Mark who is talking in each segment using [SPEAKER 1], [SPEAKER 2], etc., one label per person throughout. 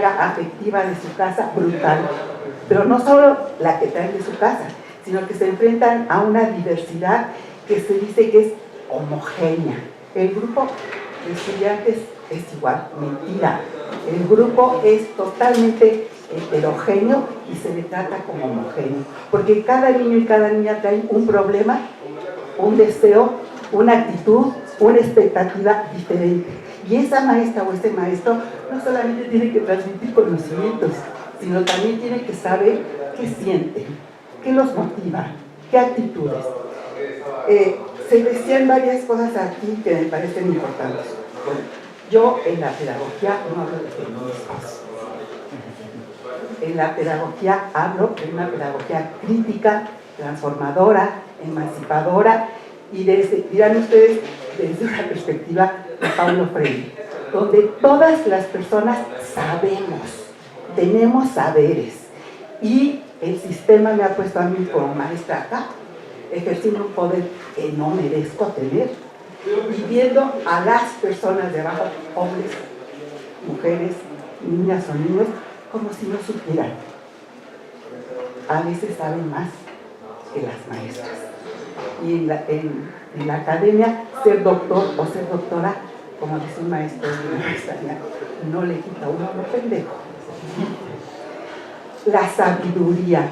[SPEAKER 1] afectiva de su casa brutal, pero no solo la que traen de su casa, sino que se enfrentan a una diversidad que se dice que es homogénea. El grupo de estudiantes es igual, mentira. El grupo es totalmente heterogéneo y se le trata como homogéneo, porque cada niño y cada niña traen un problema, un deseo, una actitud, una expectativa diferente. Y esa maestra o ese maestro no solamente tiene que transmitir conocimientos, sino también tiene que saber qué sienten, qué los motiva, qué actitudes. Se decían varias cosas aquí que me parecen importantes. Bueno, yo en la pedagogía no hablo de feminismos. En la pedagogía hablo de una pedagogía crítica, transformadora, emancipadora y dirán ustedes desde una perspectiva de Paulo Freire, donde todas las personas sabemos, tenemos saberes y el sistema me ha puesto a mí como maestra acá, ejerciendo un poder que no merezco tener y viendo a las personas de abajo, hombres, mujeres, niñas o niños, como si no supieran. A veces saben más que las maestras. Y en la academia, ser doctor o ser doctora, como dice un maestro de una maestra, no le quita uno lo pendejo. La sabiduría,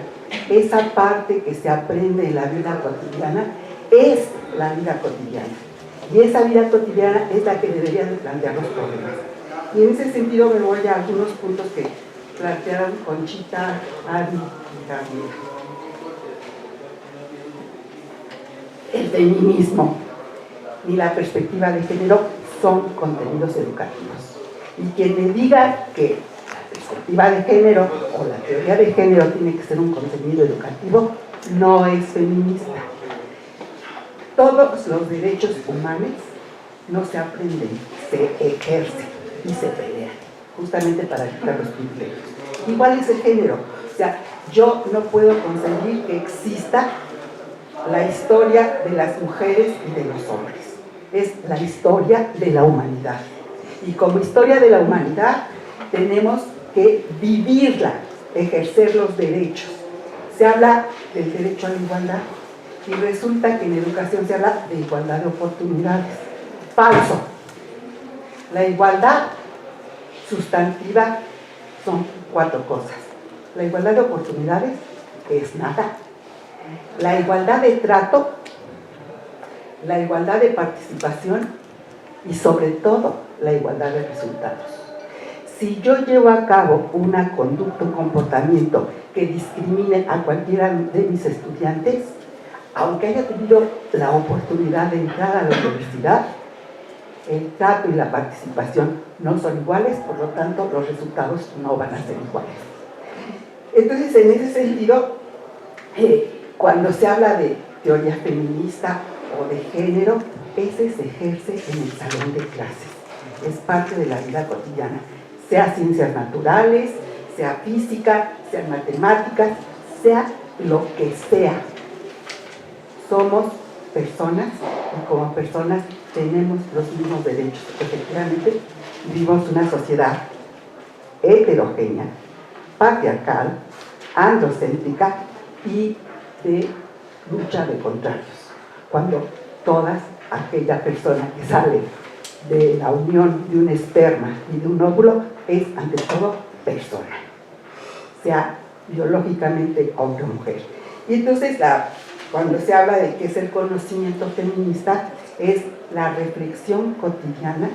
[SPEAKER 1] esa parte que se aprende en la vida cotidiana, es la vida cotidiana. Y esa vida cotidiana es la que debería de plantear los problemas. Y en ese sentido me voy a algunos puntos que plantearon Conchita, Adi y Gabriela. El feminismo ni la perspectiva de género son contenidos educativos. Y quien me diga que la perspectiva de género o la teoría de género tiene que ser un contenido educativo, no es feminista. Todos los derechos humanos no se aprenden, se ejercen y se pelean, justamente para quitar los privilegios. Igual es el género. O sea, yo no puedo conseguir que exista la historia de las mujeres y de los hombres. Es la historia de la humanidad. Y como historia de la humanidad tenemos que vivirla, ejercer los derechos. Se habla del derecho a la igualdad y resulta que en educación se habla de igualdad de oportunidades. Falso. La igualdad sustantiva son 4 cosas. La igualdad de oportunidades es nada. La igualdad de trato, la igualdad de participación y sobre todo la igualdad de resultados. Si yo llevo a cabo una conducta, un comportamiento que discrimine a cualquiera de mis estudiantes, aunque haya tenido la oportunidad de entrar a la universidad, el trato y la participación no son iguales, por lo tanto los resultados no van a ser iguales. Entonces, en ese sentido, cuando se habla de teoría feminista o de género, ese se ejerce en el salón de clases. Es parte de la vida cotidiana, sea ciencias naturales, sea física, sea matemáticas, sea lo que sea. Somos personas y como personas tenemos los mismos derechos. Efectivamente, vivimos una sociedad heterogénea, patriarcal, androcéntrica y de lucha de contrarios. Cuando toda aquella persona que sale de la unión de un esperma y de un óvulo es ante todo persona, sea biológicamente hombre o mujer. Y entonces cuando se habla de qué es el conocimiento feminista, es la reflexión cotidiana,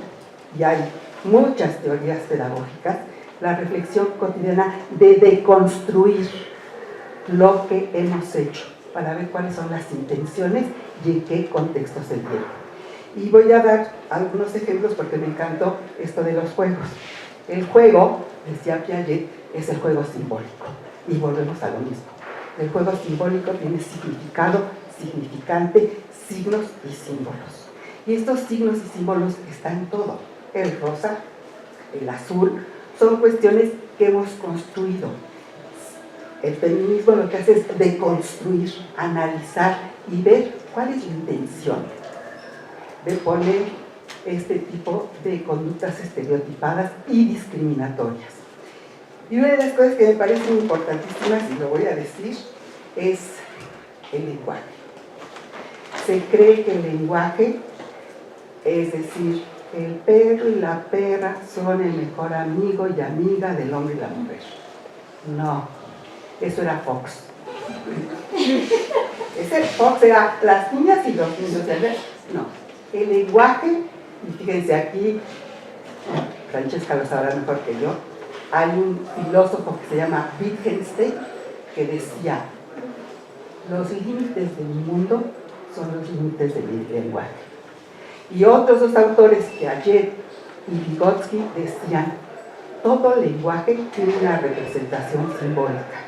[SPEAKER 1] y hay muchas teorías pedagógicas, la reflexión cotidiana de deconstruir lo que hemos hecho, para ver cuáles son las intenciones y en qué contexto se tiene. Y voy a dar algunos ejemplos porque me encantó esto de los juegos. El juego, decía Piaget, es el juego simbólico. Y volvemos a lo mismo. El juego simbólico tiene significado, significante, signos y símbolos. Y estos signos y símbolos están en todo. El rosa, el azul, son cuestiones que hemos construido. El feminismo lo que hace es deconstruir, analizar y ver cuál es la intención de poner este tipo de conductas estereotipadas y discriminatorias. Y una de las cosas que me parecen importantísimas, y lo voy a decir, es el lenguaje. Se cree que el lenguaje, es decir, el perro y la perra son el mejor amigo y amiga del hombre y la mujer. No, eso era Fox. Ese Fox era las niñas y los niños. No, el lenguaje, y fíjense aquí, Francesca lo sabrá mejor que yo, hay un filósofo que se llama Wittgenstein que decía: los límites del mundo son los límites del lenguaje. Y otros dos autores, Piaget y Vygotsky, decían: todo lenguaje tiene una representación simbólica,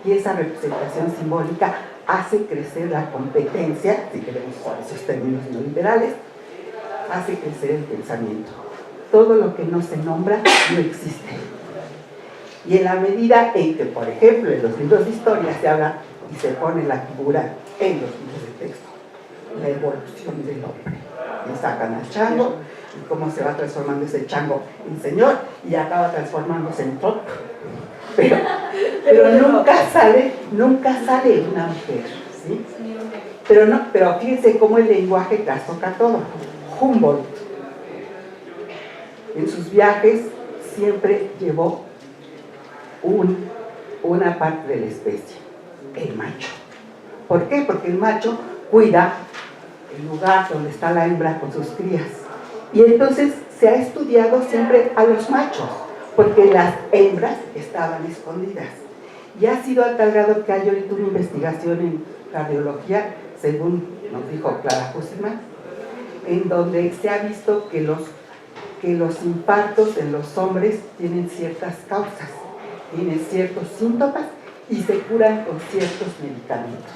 [SPEAKER 1] y esa representación simbólica hace crecer la competencia, si queremos usar esos términos neoliberales, hace crecer el pensamiento. Todo lo que no se nombra no existe. Y en la medida en que, por ejemplo, en los libros de historia se habla y se pone la figura en los libros de texto, la evolución del hombre, y sacan al chango y cómo se va transformando ese chango en señor y acaba transformándose en top, pero nunca sale una mujer, ¿sí? Pero fíjense cómo el lenguaje trastoca todo. Humboldt en sus viajes siempre llevó una parte de la especie, el macho. ¿Por qué? Porque el macho cuida el lugar donde está la hembra con sus crías. Y entonces se ha estudiado siempre a los machos, porque las hembras estaban escondidas. Y ha sido a tal grado que hay ahorita una investigación en cardiología, según nos dijo Clara Hussman, en donde se ha visto que los infartos en los hombres tienen ciertas causas, tienen ciertos síntomas y se curan con ciertos medicamentos.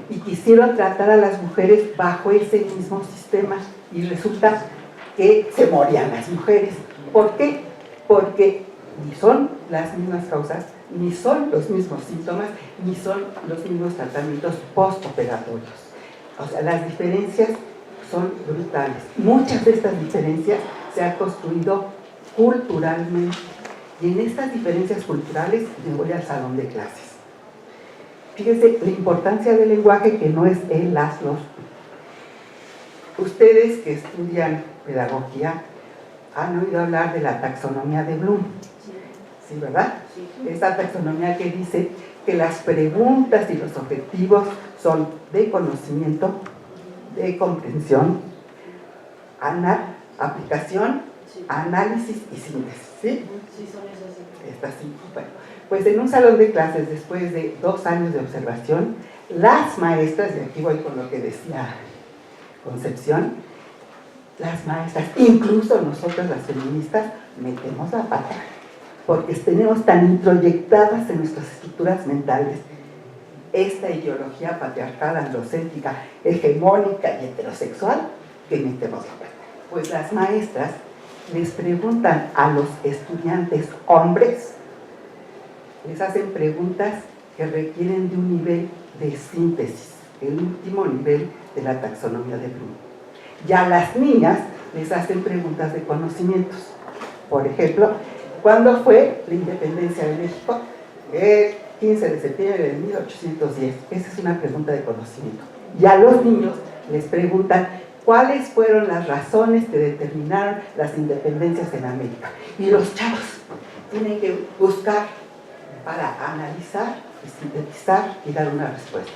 [SPEAKER 1] Y quisieron tratar a las mujeres bajo ese mismo sistema y resulta que se morían las mujeres. ¿Por qué? Porque ni son las mismas causas, ni son los mismos síntomas, ni son los mismos tratamientos postoperatorios. O sea, las diferencias son brutales. Muchas de estas diferencias se han construido culturalmente. Y en estas diferencias culturales me voy al salón de clases. Fíjense la importancia del lenguaje, que no es el, las, los. Ustedes que estudian pedagogía han oído hablar de la taxonomía de Bloom. ¿Sí, verdad? Esta taxonomía que dice que las preguntas y los objetivos son de conocimiento, de comprensión, aplicación, análisis y síntesis. ¿Sí?
[SPEAKER 2] Sí, son esas.
[SPEAKER 1] Estas sí. Bueno, pues en un salón de clases, después de 2 años de observación, las maestras, y aquí voy con lo que decía Concepción, las maestras, incluso nosotras las feministas, metemos la pata, porque tenemos tan introyectadas en nuestras estructuras mentales esta ideología patriarcal, androcéntrica, hegemónica y heterosexual, que metemos la pata. Pues las maestras les preguntan a los estudiantes hombres, les hacen preguntas que requieren de un nivel de síntesis, el último nivel de la taxonomía de Bloom. Y a las niñas les hacen preguntas de conocimientos. Por ejemplo, ¿cuándo fue la independencia de México? El 15 de septiembre de 1810. Esa es una pregunta de conocimiento. Y a los niños les preguntan cuáles fueron las razones que determinaron las independencias en América. Y los chavos tienen que buscar para analizar y sintetizar y dar una respuesta.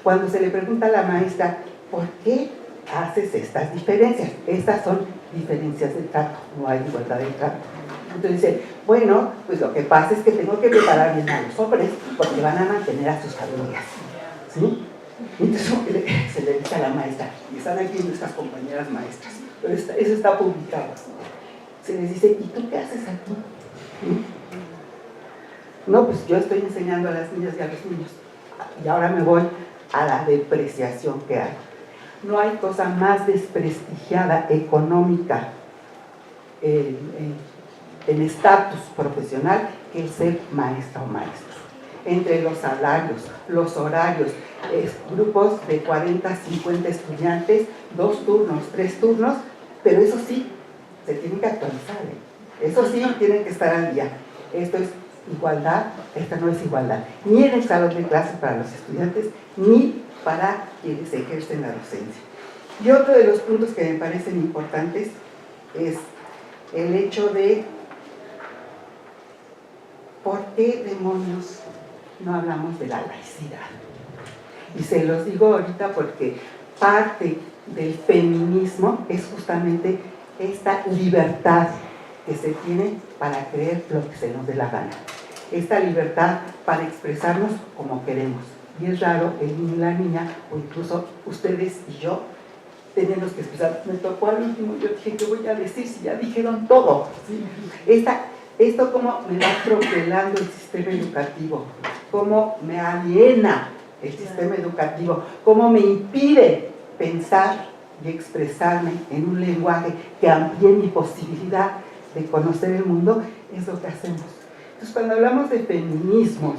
[SPEAKER 1] Cuando se le pregunta a la maestra, ¿por qué haces estas diferencias? Estas son diferencias de trato, no hay igualdad de trato. Entonces dice, bueno, pues lo que pasa es que tengo que preparar bien a los hombres porque van a mantener a sus familias, ¿sí? Entonces se le dice a la maestra, y están aquí nuestras compañeras maestras, pero eso está publicado. Se les dice, ¿y tú qué haces aquí? ¿Sí? No, pues yo estoy enseñando a las niñas y a los niños. Y ahora me voy a la depreciación que hay. No hay cosa más desprestigiada económica en estatus profesional que el ser maestra o maestro. Entre los salarios, los horarios, grupos de 40, 50 estudiantes, 2 turnos, 3 turnos, pero eso sí, se tiene que actualizar, ¿eh? Eso sí, tienen que estar al día. Esto es igualdad, esta no es igualdad, ni en el salón de clases para los estudiantes, ni para quienes ejercen la docencia. Y otro de los puntos que me parecen importantes es el hecho de ¿por qué demonios no hablamos de la laicidad? Y se los digo ahorita porque parte del feminismo es justamente esta libertad que se tiene para creer lo que se nos dé la gana. Esta libertad para expresarnos como queremos. Y es raro el niño y la niña, o incluso ustedes y yo, tenemos que expresar. Me tocó al último, yo dije, ¿qué voy a decir si ya dijeron todo? ¿Sí? Esto cómo me va atropellando el sistema educativo, cómo me aliena el sistema educativo, cómo me impide pensar y expresarme en un lenguaje que amplíe mi posibilidad de conocer el mundo, es lo que hacemos. Entonces, cuando hablamos de feminismos,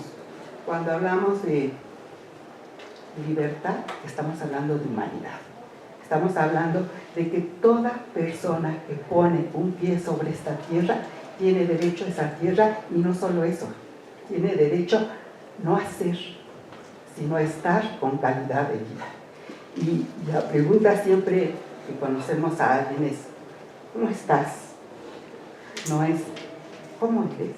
[SPEAKER 1] cuando hablamos de libertad, estamos hablando de humanidad. Estamos hablando de que toda persona que pone un pie sobre esta tierra tiene derecho a esa tierra, y no solo eso, tiene derecho no a ser, sino a estar con calidad de vida. Y la pregunta siempre que conocemos a alguien es, ¿cómo estás? No es, ¿cómo eres?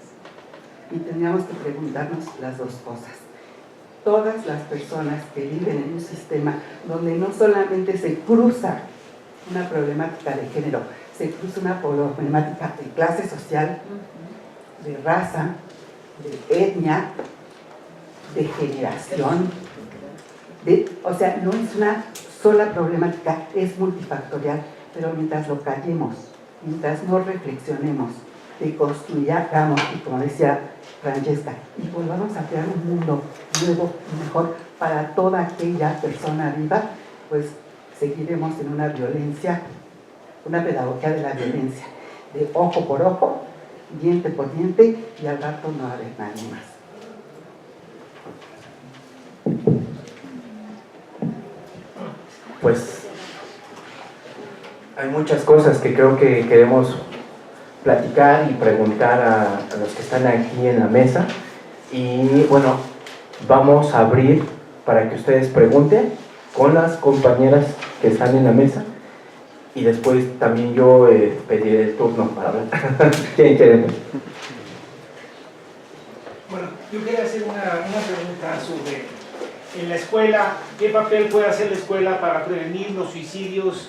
[SPEAKER 1] Y tendríamos que preguntarnos las dos cosas. Todas las personas que viven en un sistema donde no solamente se cruza una problemática de género, se cruza una problemática de clase social, de raza, de etnia, de generación, o sea, no es una sola problemática, es multifactorial, pero mientras lo callemos, mientras no reflexionemos, deconstruyamos, y como decía Francesca, y volvamos a crear un mundo nuevo y mejor para toda aquella persona viva, pues seguiremos en una violencia, una pedagogía de la violencia, de ojo por ojo, diente por diente, y al rato no va a haber nadie más.
[SPEAKER 2] Pues hay muchas cosas que creo que queremos platicar y preguntar a los que están aquí en la mesa, y bueno, vamos a abrir para que ustedes pregunten con las compañeras que están en la mesa, y después también yo pediré el turno para hablar. ¿Quién quiere?
[SPEAKER 3] Bueno, yo quería hacer una pregunta sobre, en la escuela, ¿qué papel puede hacer la escuela para prevenir los suicidios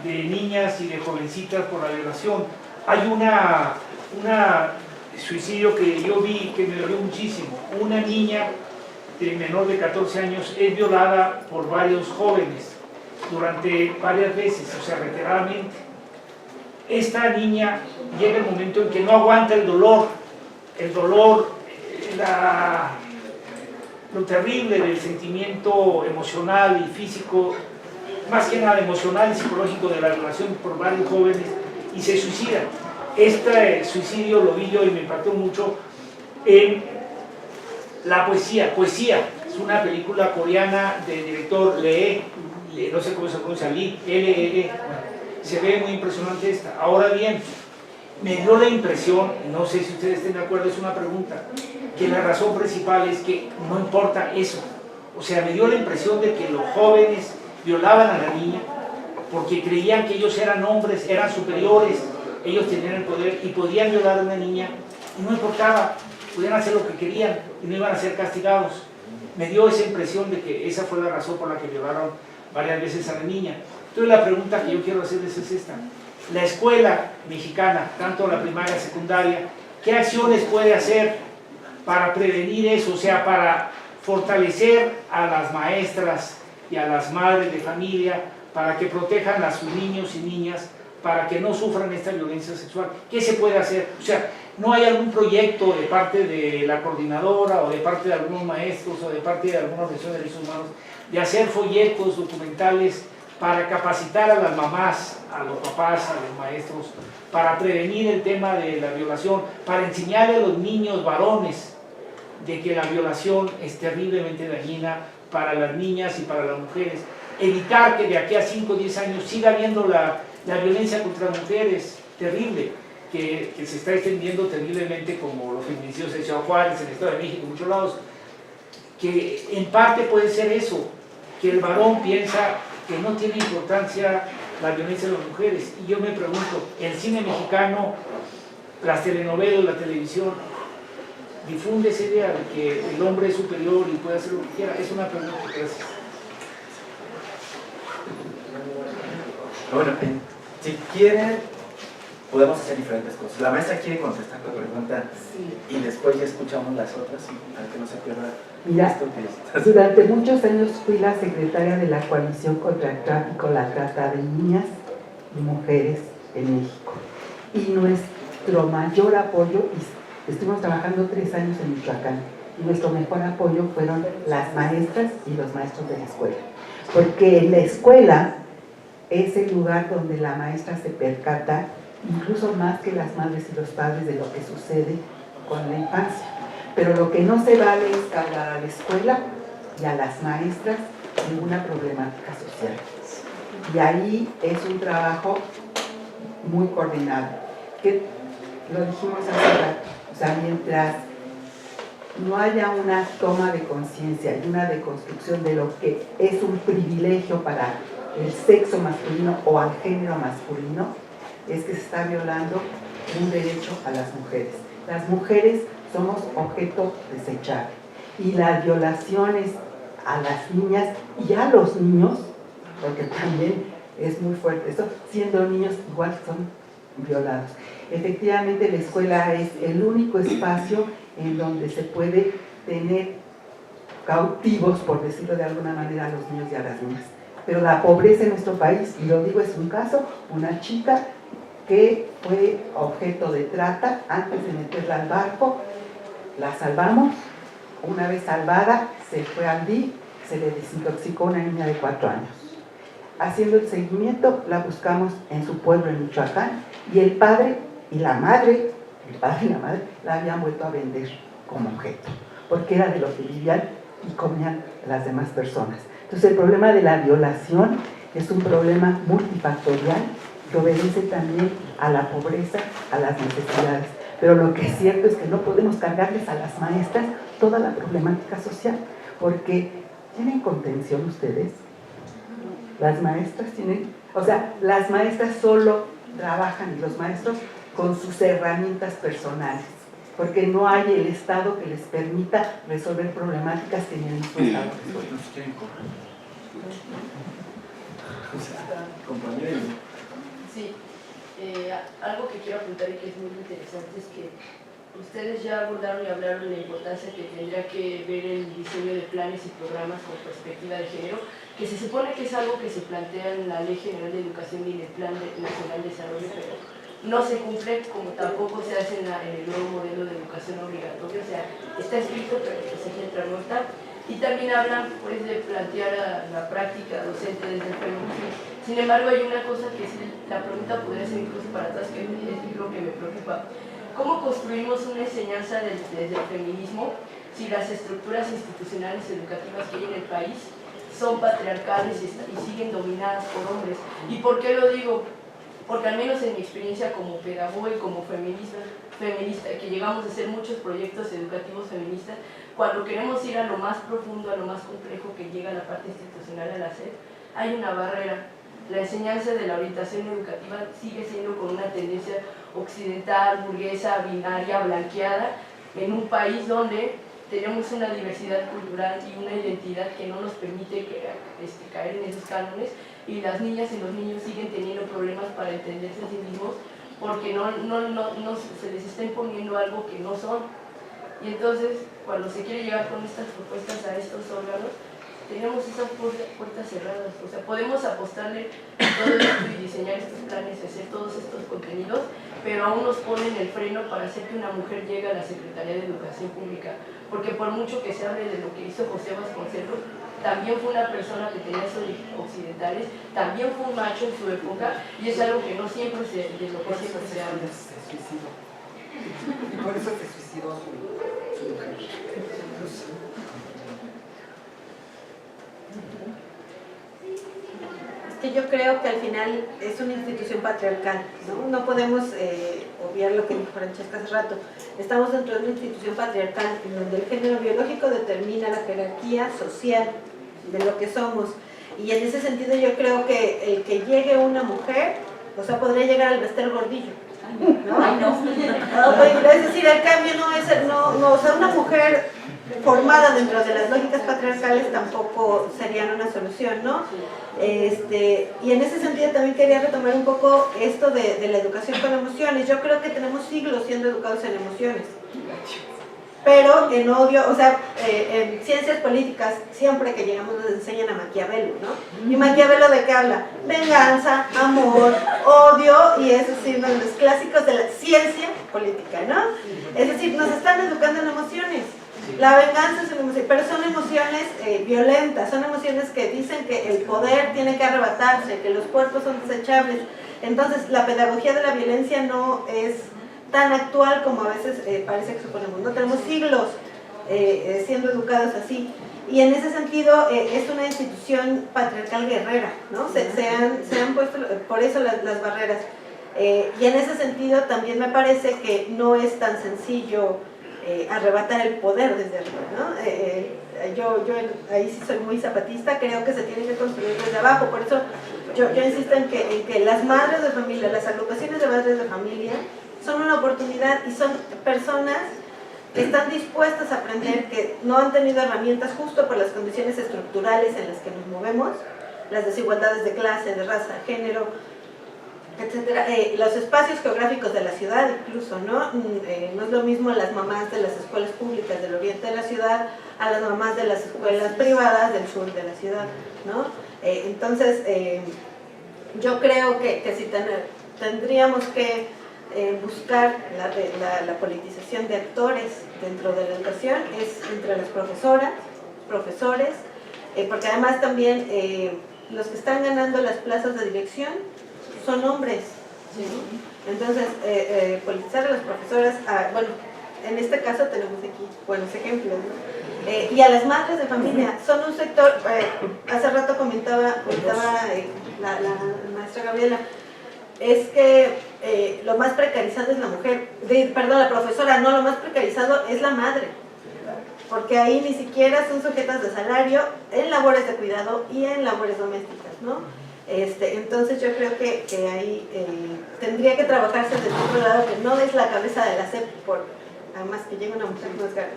[SPEAKER 3] de niñas y de jovencitas por la violación? Hay una suicidio que yo vi que me dolió muchísimo. Una niña de menor de 14 años es violada por varios jóvenes durante varias veces, o sea, reiteradamente. Esta niña llega el momento en que no aguanta el dolor, lo terrible del sentimiento emocional y físico, más que nada emocional y psicológico de la violación por varios jóvenes, y se suicida. Este suicidio lo vi yo y me impactó mucho en la poesía. Es una película coreana del director Lee, no sé cómo se pronuncia, Lee, L-E-E. Se ve muy impresionante esta. Ahora bien, me dio la impresión, no sé si ustedes estén de acuerdo, es una pregunta, que la razón principal es que no importa eso. O sea, me dio la impresión de que los jóvenes violaban a la niña porque creían que ellos eran hombres, eran superiores, ellos tenían el poder y podían violar a una niña y no importaba, podían hacer lo que querían y no iban a ser castigados. Me dio esa impresión de que esa fue la razón por la que violaron varias veces a la niña. Entonces la pregunta que yo quiero hacerles es esta: la escuela mexicana, tanto la primaria, secundaria, ¿qué acciones puede hacer para prevenir eso? O sea, para fortalecer a las maestras y a las madres de familia, para que protejan a sus niños y niñas, para que no sufran esta violencia sexual. ¿Qué se puede hacer? O sea, ¿no hay algún proyecto de parte de la coordinadora o de parte de algunos maestros o de parte de alguna organización de derechos humanos de hacer folletos documentales para capacitar a las mamás, a los papás, a los maestros, para prevenir el tema de la violación, para enseñarle a los niños varones de que la violación es terriblemente dañina para las niñas y para las mujeres? Evitar que de aquí a 5 o 10 años siga habiendo la violencia contra las mujeres, terrible. que se está extendiendo terriblemente, como los feminicidios en Ciudad Juárez, en el Estado de México, en muchos lados, que en parte puede ser eso, que el varón piensa que no tiene importancia la violencia de las mujeres. Y yo me pregunto, ¿el cine mexicano, las telenovelas, la televisión, difunde esa idea de que el hombre es superior y puede hacer lo que quiera? Es una pregunta. Gracias.
[SPEAKER 2] Bueno, si quieren, podemos hacer diferentes cosas. La maestra quiere contestar la pregunta y después ya escuchamos las otras para que no se pierda.
[SPEAKER 1] Mira,
[SPEAKER 2] esto que está.
[SPEAKER 1] durante muchos años fui la secretaria de la Coalición contra el Tráfico, la Trata de Niñas y Mujeres en México. Y nuestro mayor apoyo, estuvimos trabajando 3 años en Michoacán, y nuestro mejor apoyo fueron las maestras y los maestros de la escuela. Porque en la escuela es el lugar donde la maestra se percata, incluso más que las madres y los padres, de lo que sucede con la infancia. Pero lo que no se vale es cargar a la escuela y a las maestras ninguna problemática social. Y ahí es un trabajo muy coordinado, que lo dijimos hace rato. O sea, mientras no haya una toma de conciencia y una deconstrucción de lo que es un privilegio para el sexo masculino o al género masculino, es que se está violando un derecho a las mujeres. Las mujeres somos objeto desechable, y las violaciones a las niñas y a los niños, porque también es muy fuerte esto, siendo niños igual son violados. Efectivamente, la escuela es el único espacio en donde se puede tener cautivos, por decirlo de alguna manera, a los niños y a las niñas. Pero la pobreza en nuestro país, y lo digo, es un caso, una chica que fue objeto de trata antes de meterla al barco. La salvamos, una vez salvada se fue al DIF, se le desintoxicó una niña de 4 años. Haciendo el seguimiento, la buscamos en su pueblo en Michoacán, y el padre y la madre, la habían vuelto a vender como objeto, porque era de lo que vivían y comían las demás personas. Entonces el problema de la violación es un problema multifactorial que obedece también a la pobreza, a las necesidades. Pero lo que es cierto es que no podemos cargarles a las maestras toda la problemática social, porque ¿tienen contención ustedes? Las maestras tienen, o sea, las maestras solo trabajan, y los maestros, con sus herramientas personales, porque no hay el Estado que les permita resolver problemáticas que ni el mismo Estado resuelve.
[SPEAKER 4] Sí, algo que quiero apuntar y que es muy interesante es que ustedes ya abordaron y hablaron de la importancia que tendría que ver el diseño de planes y programas con perspectiva de género, que se supone que es algo que se plantea en la Ley General de Educación y en el Plan Nacional de Desarrollo, pero no se cumple, como tampoco se hace en el nuevo modelo de educación obligatoria. O sea, está escrito, pero pues se entra no está. Y también hablan pues de plantear la práctica docente desde el feminismo. Sin embargo, hay una cosa que sí, la pregunta podría ser incluso para atrás, que es lo que me preocupa. ¿Cómo construimos una enseñanza desde el feminismo si las estructuras institucionales educativas que hay en el país son patriarcales y siguen dominadas por hombres? ¿Y por qué lo digo? Porque al menos en mi experiencia como pedagoga y como feminista, que llegamos a hacer muchos proyectos educativos feministas, cuando queremos ir a lo más profundo, a lo más complejo que llega la parte institucional a la SED, hay una barrera. La enseñanza de la orientación educativa sigue siendo con una tendencia occidental, burguesa, binaria, blanqueada, en un país donde tenemos una diversidad cultural y una identidad que no nos permite caer en esos cánones, y las niñas y los niños siguen teniendo problemas para entenderse a sí mismos porque no se les está imponiendo algo que no son. Y entonces, cuando se quiere llegar con estas propuestas a estos órganos, tenemos esas puertas cerradas. O sea, podemos apostarle todo esto y diseñar estos planes, hacer todos estos contenidos, pero aún nos ponen el freno para hacer que una mujer llegue a la Secretaría de Educación Pública, porque por mucho que se hable de lo que hizo José Vasconcelos, también fue una persona que tenía esos occidentales, también fue un macho en su época, y es algo que no siempre de lo que siempre se habla.
[SPEAKER 5] Se suicidó. Y por eso se suicidó su mujer.
[SPEAKER 6] Es que yo creo que al final es una institución patriarcal, ¿no? No podemos obviar lo que dijo Francesca hace rato. Estamos dentro de una institución patriarcal en donde el género biológico determina la jerarquía social de lo que somos. Y en ese sentido yo creo que el que llegue una mujer, o sea, podría llegar al Bester Gordillo, ¿no?
[SPEAKER 7] Ay, no.
[SPEAKER 6] Es decir, el cambio no es, o sea, una mujer formada dentro de las lógicas patriarcales tampoco serían una solución, ¿no? Y en ese sentido también quería retomar un poco esto de la educación con emociones. Yo creo que tenemos siglos siendo educados en emociones, pero en odio, o sea, en ciencias políticas siempre que llegamos nos enseñan a Maquiavelo, ¿no? ¿Y Maquiavelo de qué habla? Venganza, amor, odio, y es decir, uno de los clásicos de la ciencia política, ¿no? Es decir, nos están educando en emociones. La venganza es una emoción, pero son emociones violentas, son emociones que dicen que el poder tiene que arrebatarse, que los cuerpos son desechables. Entonces, la pedagogía de la violencia no es tan actual como a veces parece que suponemos. No tenemos siglos siendo educados así. Y en ese sentido es una institución patriarcal guerrera, ¿no? Se han puesto por eso las barreras. Y en ese sentido también me parece que no es tan sencillo arrebatar el poder desde arriba, ¿no? Yo ahí sí soy muy zapatista, creo que se tiene que construir desde abajo. Por eso yo insisto en que las madres de familia, las agrupaciones de madres de familia son una oportunidad y son personas que están dispuestas a aprender, que no han tenido herramientas justo por las condiciones estructurales en las que nos movemos, las desigualdades de clase, de raza, género, etcétera, los espacios geográficos de la ciudad incluso, ¿no? No es lo mismo las mamás de las escuelas públicas del oriente de la ciudad a las mamás de las escuelas privadas del sur de la ciudad, ¿no? Entonces, yo creo que si tendríamos que buscar la politización de actores dentro de la educación es entre las profesoras, profesores, porque además también los que están ganando las plazas de dirección son hombres, ¿sí? Entonces politizar a las profesoras, bueno, en este caso tenemos aquí buenos ejemplos, ¿no? Y a las madres de familia, son un sector, hace rato comentaba la maestra Gabriela, es que lo más precarizado es la mujer, perdón, la profesora, no, lo más precarizado es la madre, porque ahí ni siquiera son sujetas de salario en labores de cuidado y en labores domésticas, ¿no? Entonces yo creo que ahí tendría que trabajarse desde otro lado, que no es la cabeza de la SEP, además que llega una mujer más grande.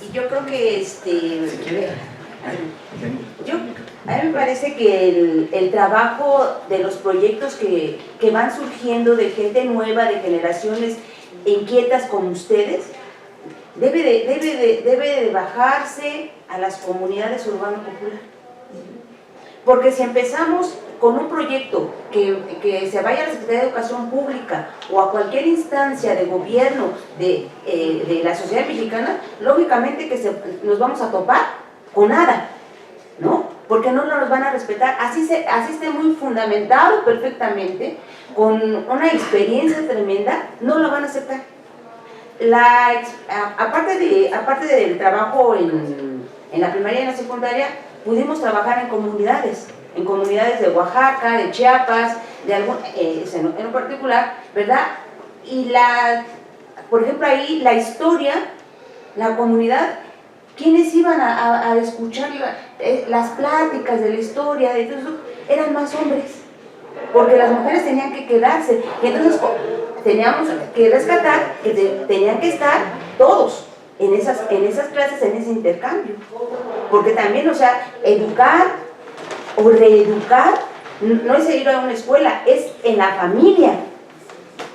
[SPEAKER 7] Y yo creo que a mí me parece que el trabajo de los proyectos que van surgiendo de gente nueva, de generaciones inquietas como ustedes, debe de bajarse a las comunidades urbano-popular. Porque si empezamos con un proyecto que se vaya a la Secretaría de Educación Pública o a cualquier instancia de gobierno de la sociedad mexicana, lógicamente que nos vamos a topar con nada, ¿no? Porque no nos van a respetar, así esté muy fundamentado perfectamente, con una experiencia tremenda, no lo van a aceptar. Aparte del trabajo en la primaria y en la secundaria, pudimos trabajar en comunidades de Oaxaca, de Chiapas, en lo particular, ¿verdad? Y por ejemplo ahí la historia, la comunidad, ¿quiénes iban a escuchar las pláticas de la historia? De todo eso? Eran más hombres, porque las mujeres tenían que quedarse, y entonces teníamos que rescatar que tenían que estar todos en esas clases, en ese intercambio, porque también, o sea, educar o reeducar no es ir a una escuela, es en la familia,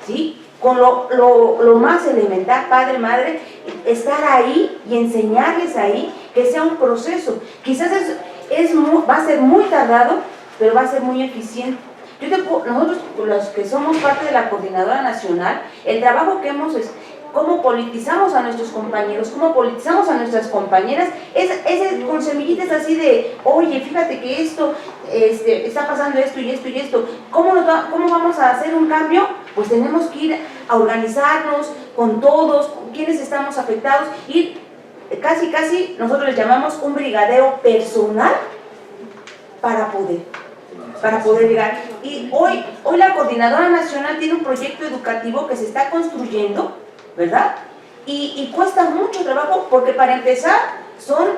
[SPEAKER 7] ¿sí? Con lo más elemental, padre, madre, estar ahí y enseñarles ahí, que sea un proceso. Quizás va a ser muy tardado, pero va a ser muy eficiente. Nosotros, los que somos parte de la Coordinadora Nacional, el trabajo que hemos es cómo politizamos a nuestros compañeros, cómo politizamos a nuestras compañeras, con semillitas así de, oye, fíjate que esto, está pasando esto y esto y esto, ¿cómo vamos a hacer un cambio? Pues tenemos que ir a organizarnos con todos, con quienes estamos afectados, y casi nosotros les llamamos un brigadeo personal para poder. para poder llegar. Y hoy la Coordinadora Nacional tiene un proyecto educativo que se está construyendo, ¿verdad? Y cuesta mucho trabajo porque para empezar son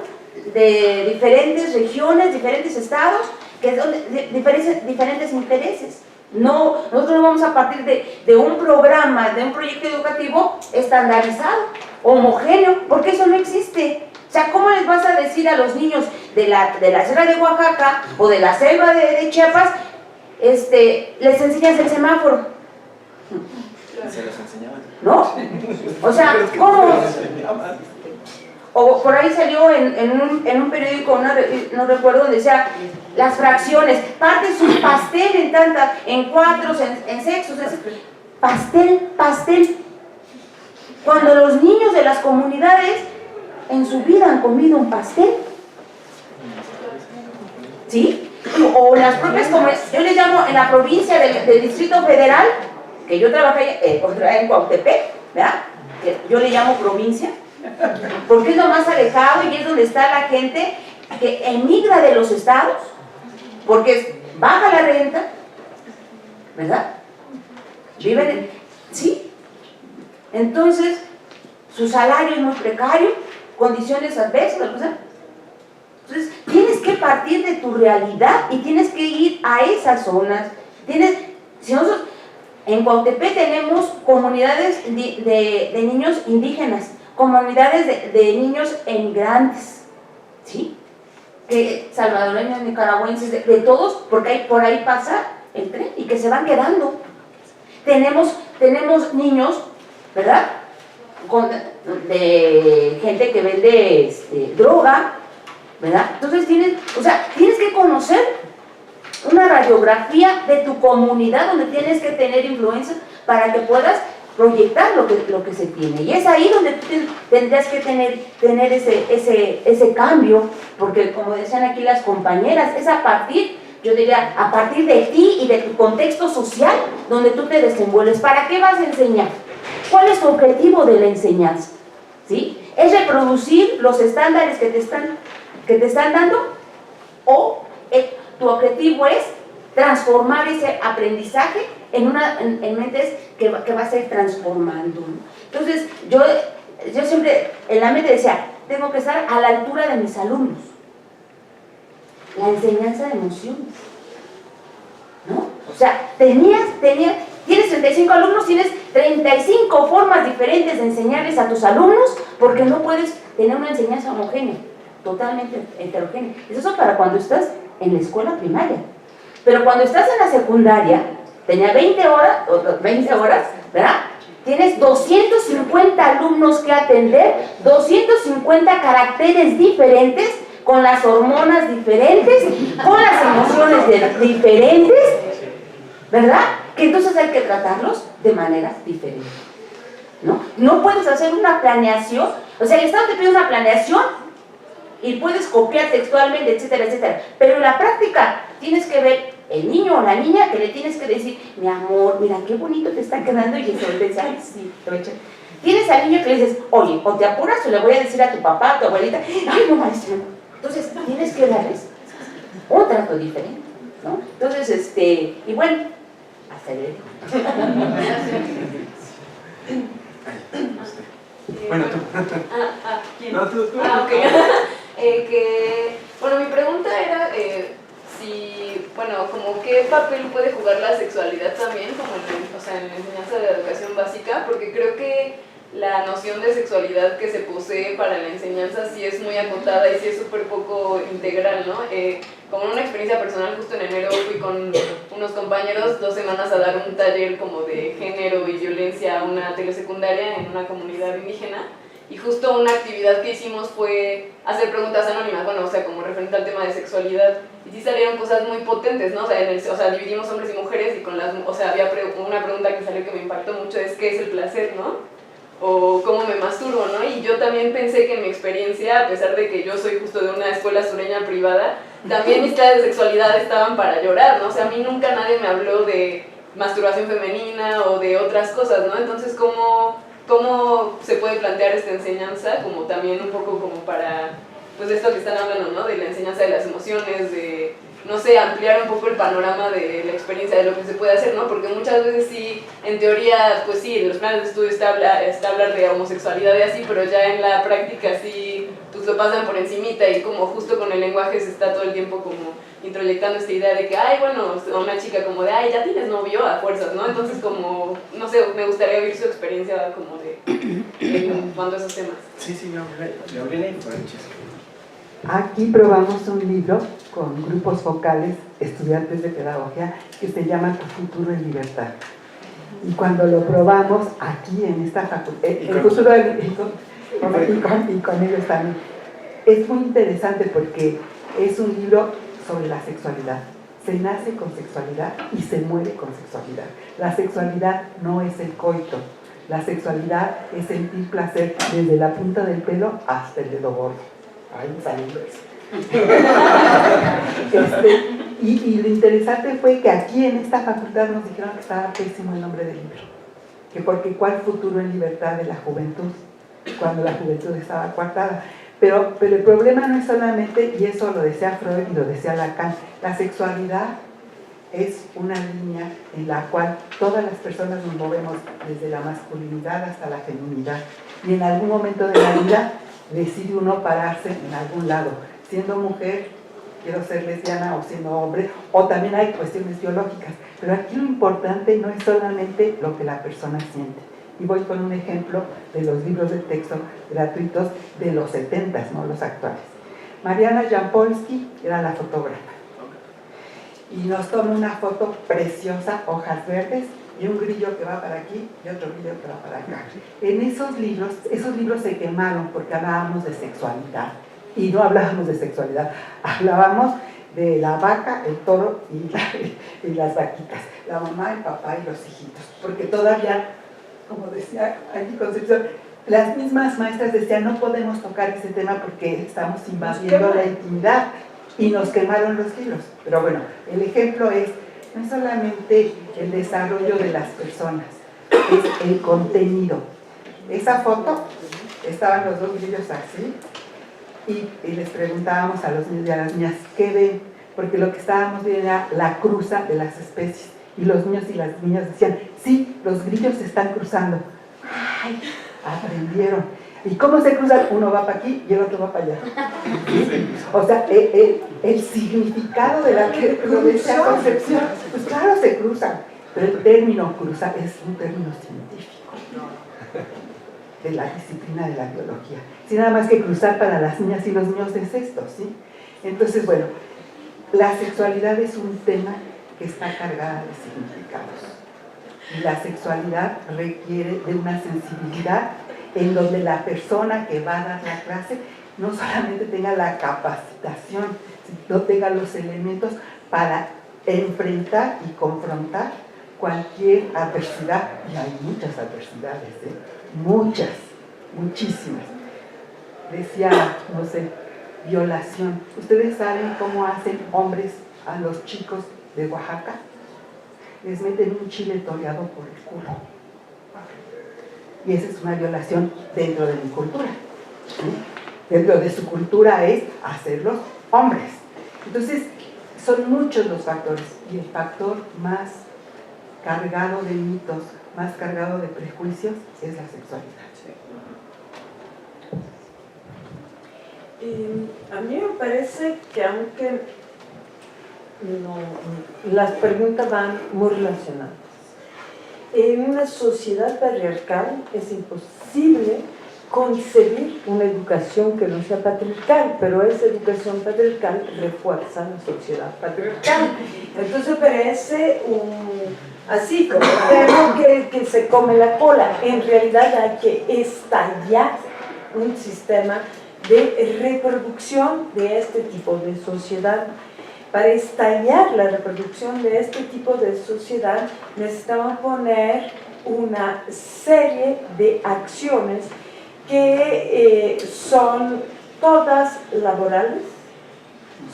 [SPEAKER 7] de diferentes regiones, diferentes estados, que son de diferentes intereses. No, nosotros no vamos a partir de un programa, de un proyecto educativo estandarizado, homogéneo, porque eso no existe. O sea, ¿cómo les vas a decir a los niños de la Sierra de Oaxaca o de la selva de Chiapas, les enseñas el semáforo?
[SPEAKER 2] Se los enseñaban.
[SPEAKER 7] ¿No? O sea, ¿cómo? O por ahí salió en un periódico, no recuerdo, donde decía las fracciones, partes un pastel en cuatros, en sexos, pastel. Cuando los niños de las comunidades en su vida han comido un pastel, ¿sí? O las propias comunidades, yo les llamo en la provincia del Distrito Federal, que yo trabajé en Cuautepec, ¿verdad? Que yo le llamo provincia, porque es lo más alejado y es donde está la gente que emigra de los estados, porque baja la renta, ¿verdad? Viven, ¿sí? Entonces, su salario es muy precario, condiciones adversas, entonces tienes que partir de tu realidad y tienes que ir a esas zonas. Si nosotros en Cuautepec tenemos comunidades de niños indígenas, comunidades de niños emigrantes, ¿sí? Salvadoreños, nicaragüenses, de todos, porque por ahí pasa el tren y que se van quedando. Tenemos niños, ¿verdad? De gente que vende droga, ¿verdad? Entonces tienes que conocer una radiografía de tu comunidad donde tienes que tener influencia para que puedas proyectar lo que se tiene. Y es ahí donde tú tendrías que tener ese cambio, porque como decían aquí las compañeras, es yo diría, a partir de ti y de tu contexto social donde tú te desenvuelves. ¿Para qué vas a enseñar? ¿Cuál es tu objetivo de la enseñanza? ¿Sí? ¿Es reproducir los estándares que te están dando? ¿O tu objetivo es transformar ese aprendizaje en mentes que va a ser transformando, ¿no? Entonces, yo siempre en la mente decía, tengo que estar a la altura de mis alumnos. La enseñanza de emociones, ¿no? O sea, tienes 35 alumnos, tienes 35 formas diferentes de enseñarles a tus alumnos, porque no puedes tener una enseñanza homogénea, totalmente heterogénea. Eso es para cuando estás en la escuela primaria. Pero cuando estás en la secundaria, tenía 20 horas, ¿verdad? Tienes 250 alumnos que atender, 250 caracteres diferentes, con las hormonas diferentes, con las emociones diferentes, ¿verdad? Que entonces hay que tratarlos de maneras diferentes, ¿no? No puedes hacer una planeación, o sea, el Estado te pide una planeación y puedes copiar textualmente, etcétera, etcétera, pero en la práctica tienes que ver el niño o la niña que le tienes que decir, mi amor, mira qué bonito te está quedando, y eso te dice, ay, sí, te voy a echar. Tienes al niño que le dices, oye, o te apuras o le voy a decir a tu papá, a tu abuelita, ay, no, maestro. Entonces tienes que darles un trato diferente, ¿no? Entonces, y bueno, hasta luego.
[SPEAKER 2] Bueno, tú.
[SPEAKER 4] ¿Quién?
[SPEAKER 2] No, tú.
[SPEAKER 4] Ok. Bueno, mi pregunta era como qué papel puede jugar la sexualidad también, como en la enseñanza de la educación básica, porque creo que la noción de sexualidad que se posee para la enseñanza sí es muy acotada y sí es súper poco integral, ¿no? Como en una experiencia personal, justo en enero fui con unos compañeros 2 semanas a dar un taller como de género y violencia a una telesecundaria en una comunidad indígena, y justo una actividad que hicimos fue hacer preguntas anónimas, como referente al tema de sexualidad, y sí salieron cosas muy potentes, ¿no? O sea, dividimos hombres y mujeres, y había una pregunta que salió que me impactó mucho, es ¿qué es el placer, no? O cómo me masturbo, ¿no? Y yo también pensé que en mi experiencia, a pesar de que yo soy justo de una escuela sureña privada, también mis clases de sexualidad estaban para llorar, ¿no? O sea, a mí nunca nadie me habló de masturbación femenina o de otras cosas, ¿no? Entonces, ¿cómo se puede plantear esta enseñanza? Como también un poco como para, pues, esto que están hablando, ¿no? De la enseñanza de las emociones, de
[SPEAKER 8] no sé, ampliar un poco el panorama de la experiencia, de lo que se puede hacer, ¿no? Porque muchas veces sí, en teoría, pues sí, en los planes de estudio está hablar de homosexualidad y así, pero ya en la práctica sí, pues lo pasan por encimita y como justo con el lenguaje se está todo el tiempo como introyectando esta idea de que, ay, bueno, una chica como de, ay, ya tienes novio a fuerzas, ¿no? Entonces como, no sé, me gustaría oír su experiencia como de cuanto a esos temas.
[SPEAKER 2] Sí, Gabriela y Francesca.
[SPEAKER 1] Aquí probamos un libro con grupos focales, estudiantes de pedagogía, que se llama Tu futuro en libertad. Y cuando lo probamos aquí en esta facultad, y con ellos también, es muy interesante porque es un libro sobre la sexualidad. Se nace con sexualidad y se muere con sexualidad. La sexualidad no es el coito. La sexualidad es sentir placer desde la punta del pelo hasta el dedo gordo. Ay, me salió eso. Y lo interesante fue que aquí en esta facultad nos dijeron que estaba pésimo el nombre del libro. Que porque ¿cuál futuro en libertad de la juventud? Cuando la juventud estaba coartada. Pero el problema no es solamente, y eso lo decía Freud y lo decía Lacan, la sexualidad es una línea en la cual todas las personas nos movemos desde la masculinidad hasta la feminidad. Y en algún momento de la vida decide uno pararse en algún lado. Siendo mujer, quiero ser lesbiana, o siendo hombre, o también hay cuestiones biológicas. Pero aquí lo importante no es solamente lo que la persona siente. Y voy con un ejemplo de los libros de texto gratuitos de los 70s, no los actuales. Mariana Jampolsky era la fotógrafa. Y nos toma una foto preciosa, hojas verdes, y un grillo que va para aquí y otro grillo que va para acá. En esos libros se quemaron porque hablábamos de sexualidad. Y no hablábamos de sexualidad, hablábamos de la vaca, el toro y las vaquitas, la mamá, el papá y los hijitos. Porque todavía, como decía aquí Concepción, las mismas maestras decían, no podemos tocar ese tema porque estamos invadiendo la intimidad. Y nos quemaron los libros. Pero bueno, el ejemplo es, no es solamente el desarrollo de las personas, es el contenido. Esa foto, estaban los dos grillos así, y les preguntábamos a los niños y a las niñas, ¿qué ven? Porque lo que estábamos viendo era la cruza de las especies. Y los niños y las niñas decían, sí, los grillos se están cruzando. ¡Ay! Aprendieron. ¿Y cómo se cruzan? Uno va para aquí y el otro va para allá. O sea, el significado de la que lo decía Concepción, pues claro, se cruzan. Pero el término cruzar es un término científico de la disciplina de la biología. Sí, nada más que cruzar para las niñas y los niños es esto, ¿sí? Entonces, bueno, la sexualidad es un tema que está cargada de significados. Y la sexualidad requiere de una sensibilidad en donde la persona que va a dar la clase no solamente tenga la capacitación, sino tenga los elementos para enfrentar y confrontar cualquier adversidad, y hay muchas adversidades, muchas, muchísimas. Decía, no sé, violación. ¿Ustedes saben cómo hacen hombres a los chicos de Oaxaca? Les meten un chile toreado por el culo. Y esa es una violación dentro de mi cultura. ¿Sí? Dentro de su cultura es hacerlos hombres. Entonces, son muchos los factores. Y el factor más cargado de mitos, más cargado de prejuicios, es la sexualidad.
[SPEAKER 9] A mí me parece que aunque las preguntas van muy relacionadas. En una sociedad patriarcal es imposible concebir una educación que no sea patriarcal, pero esa educación patriarcal refuerza la sociedad patriarcal. Entonces parece así como un perro que se come la cola. En realidad hay que estallar un sistema de reproducción de este tipo de sociedad. Para estallar la reproducción de este tipo de sociedad necesitamos poner una serie de acciones que son todas laborales,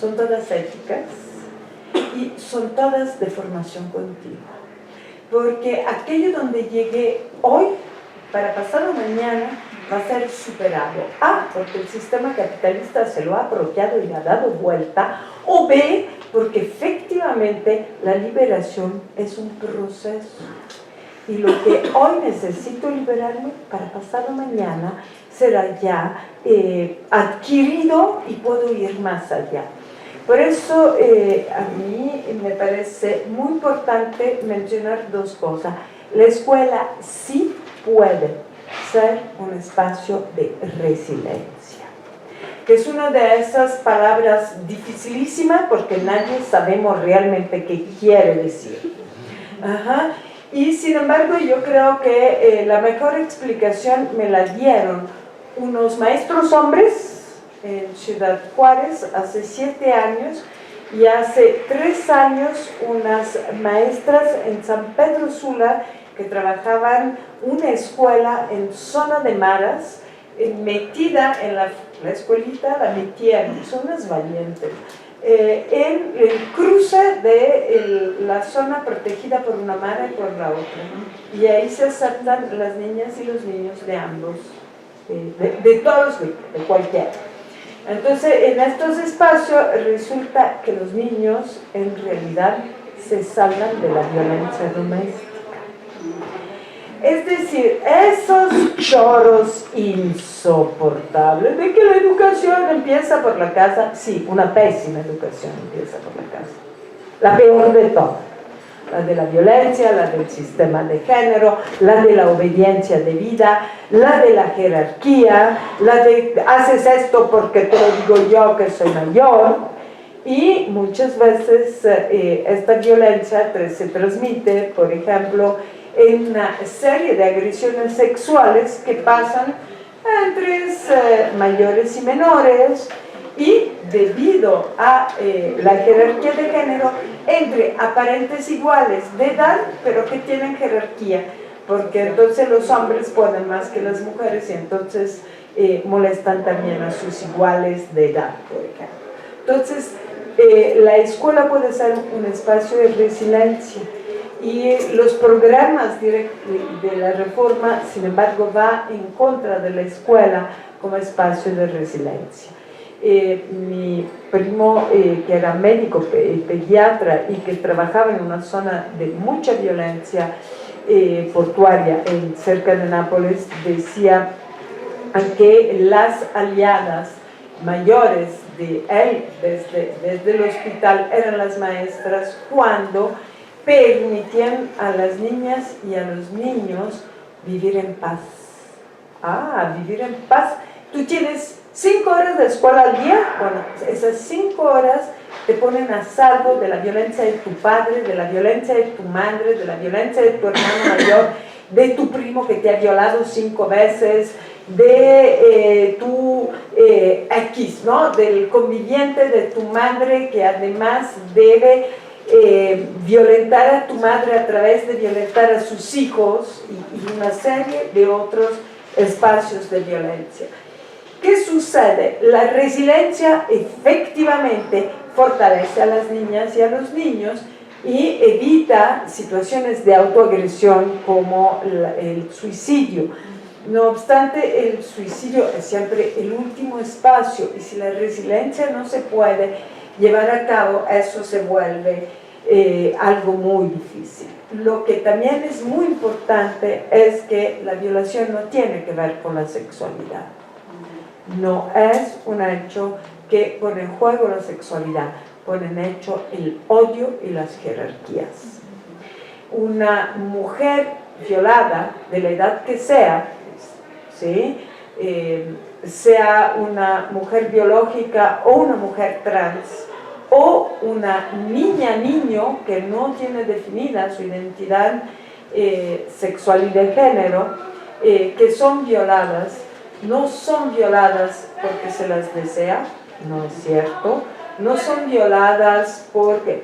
[SPEAKER 9] son todas éticas y son todas de formación continua. Porque aquello donde llegué hoy para pasado mañana va a ser superado. A, porque el sistema capitalista se lo ha apropiado y le ha dado vuelta, o B, porque efectivamente la liberación es un proceso. Y lo que hoy necesito liberarme para pasado mañana será ya adquirido y puedo ir más allá. Por eso a mí me parece muy importante mencionar dos cosas. La escuela sí puede ser un espacio de resiliencia, que es una de esas palabras dificilísimas porque nadie sabemos realmente qué quiere decir. Ajá. Y sin embargo yo creo que la mejor explicación me la dieron unos maestros hombres en Ciudad Juárez hace 7 años y hace 3 años unas maestras en San Pedro Sula que trabajaban una escuela en zona de maras, metida en la escuelita, la metieron, son unas valientes, en el cruce de la zona protegida por una mara y por la otra. Y ahí se aceptan las niñas y los niños de ambos, de todos, de cualquiera. Entonces, en estos espacios resulta que los niños en realidad se salvan de la violencia doméstica. Es decir, esos choros insoportables de que la educación empieza por la casa, sí, una pésima educación empieza por la casa, la peor de todas, la de la violencia, la del sistema de género, la de la obediencia debida, la de la jerarquía, la de haces esto porque te lo digo yo que soy mayor, y muchas veces esta violencia se transmite, por ejemplo, en una serie de agresiones sexuales que pasan entre mayores y menores, y debido a la jerarquía de género entre aparentes iguales de edad pero que tienen jerarquía, porque entonces los hombres pueden más que las mujeres y entonces molestan también a sus iguales de edad, por ejemplo. Entonces la escuela puede ser un espacio de resiliencia. Y los programas de la reforma, sin embargo, va en contra de la escuela como espacio de resiliencia. Mi primo, que era médico, pediatra y que trabajaba en una zona de mucha violencia portuaria cerca de Nápoles, decía que las aliadas mayores de él desde el hospital eran las maestras cuando permitían a las niñas y a los niños vivir en paz. Vivir en paz. Tú tienes 5 horas de escuela al día, bueno, esas 5 horas te ponen a salvo de la violencia de tu padre, de la violencia de tu madre, de la violencia de tu hermano mayor, de tu primo que te ha violado 5 veces, de tu X, ¿no? Del conviviente de tu madre que además debe violentar a tu madre a través de violentar a sus hijos y una serie de otros espacios de violencia. ¿Qué sucede? La resiliencia efectivamente fortalece a las niñas y a los niños y evita situaciones de autoagresión como el suicidio. No obstante, el suicidio es siempre el último espacio y si la resiliencia no se puede llevar a cabo, eso se vuelve algo muy difícil. Lo que también es muy importante es que la violación no tiene que ver con la sexualidad. No es un hecho que pone en juego la sexualidad, pone en hecho el odio y las jerarquías. Una mujer violada, de la edad que sea, ¿sí? Sea una mujer biológica o una mujer trans, o una niño que no tiene definida su identidad sexual y de género, que son violadas, no son violadas porque se las desea, no es cierto, no son violadas porque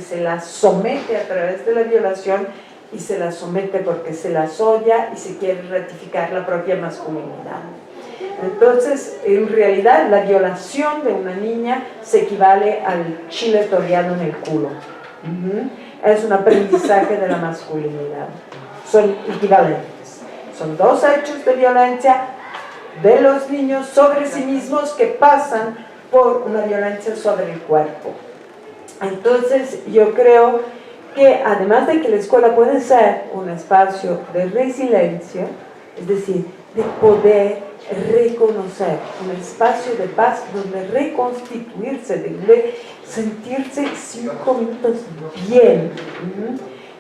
[SPEAKER 9] se las somete a través de la violación y se las somete porque se las odia y se quiere ratificar la propia masculinidad. Entonces, en realidad, la violación de una niña se equivale al chile toreado en el culo. Es un aprendizaje de la masculinidad. Son equivalentes. Son dos hechos de violencia de los niños sobre sí mismos que pasan por una violencia sobre el cuerpo. Entonces, yo creo que además de que la escuela puede ser un espacio de resiliencia, es decir, de poder reconocer, un espacio de paz donde reconstituirse, donde sentirse 5 minutos bien.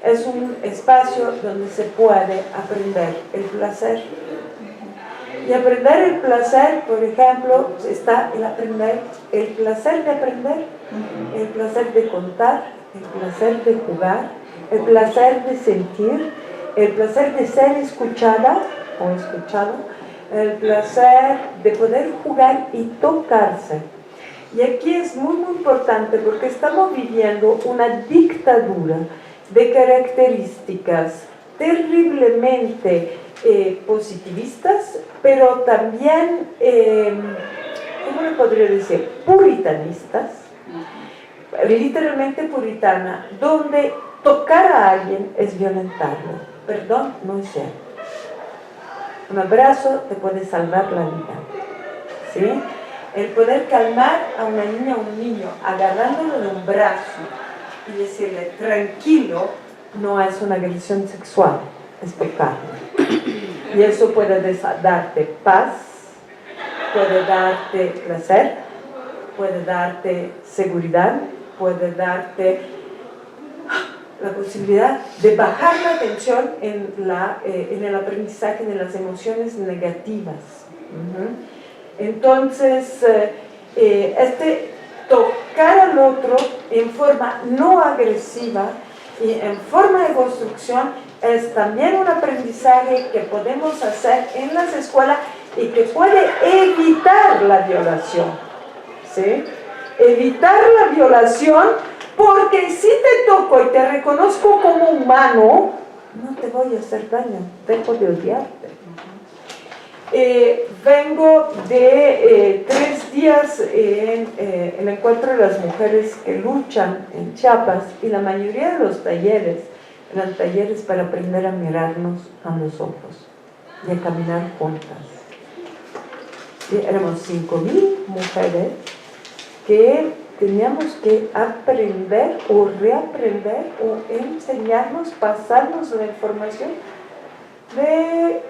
[SPEAKER 9] Es un espacio donde se puede aprender el placer. Y aprender el placer, por ejemplo, está el aprender, el placer de aprender, el placer de contar, el placer de jugar, el placer de sentir, el placer de ser escuchada o escuchado, el placer de poder jugar y tocarse. Y aquí es muy, muy importante porque estamos viviendo una dictadura de características terriblemente positivistas, pero también, ¿cómo le podría decir? Puritanistas, literalmente puritana, donde tocar a alguien es violentarlo. Perdón, no es cierto. Un abrazo te puede salvar la vida, ¿sí? El poder calmar a una niña o un niño agarrándolo de un brazo y decirle tranquilo no es una agresión sexual, es tocarlo. Y eso puede darte paz, puede darte placer, puede darte seguridad, puede darte la posibilidad de bajar la tensión en el aprendizaje de las emociones negativas. Entonces, tocar al otro en forma no agresiva y en forma de construcción es también un aprendizaje que podemos hacer en las escuelas y que puede evitar la violación, ¿sí? Evitar la violación, porque si te toco y te reconozco como humano, no te voy a hacer daño, dejo de odiarte. Vengo de 3 días en el encuentro de las mujeres que luchan en Chiapas y la mayoría de los talleres eran talleres para aprender a mirarnos a los ojos y a caminar juntas. Sí, éramos 5,000 mujeres que teníamos que aprender o reaprender o enseñarnos, pasarnos la información de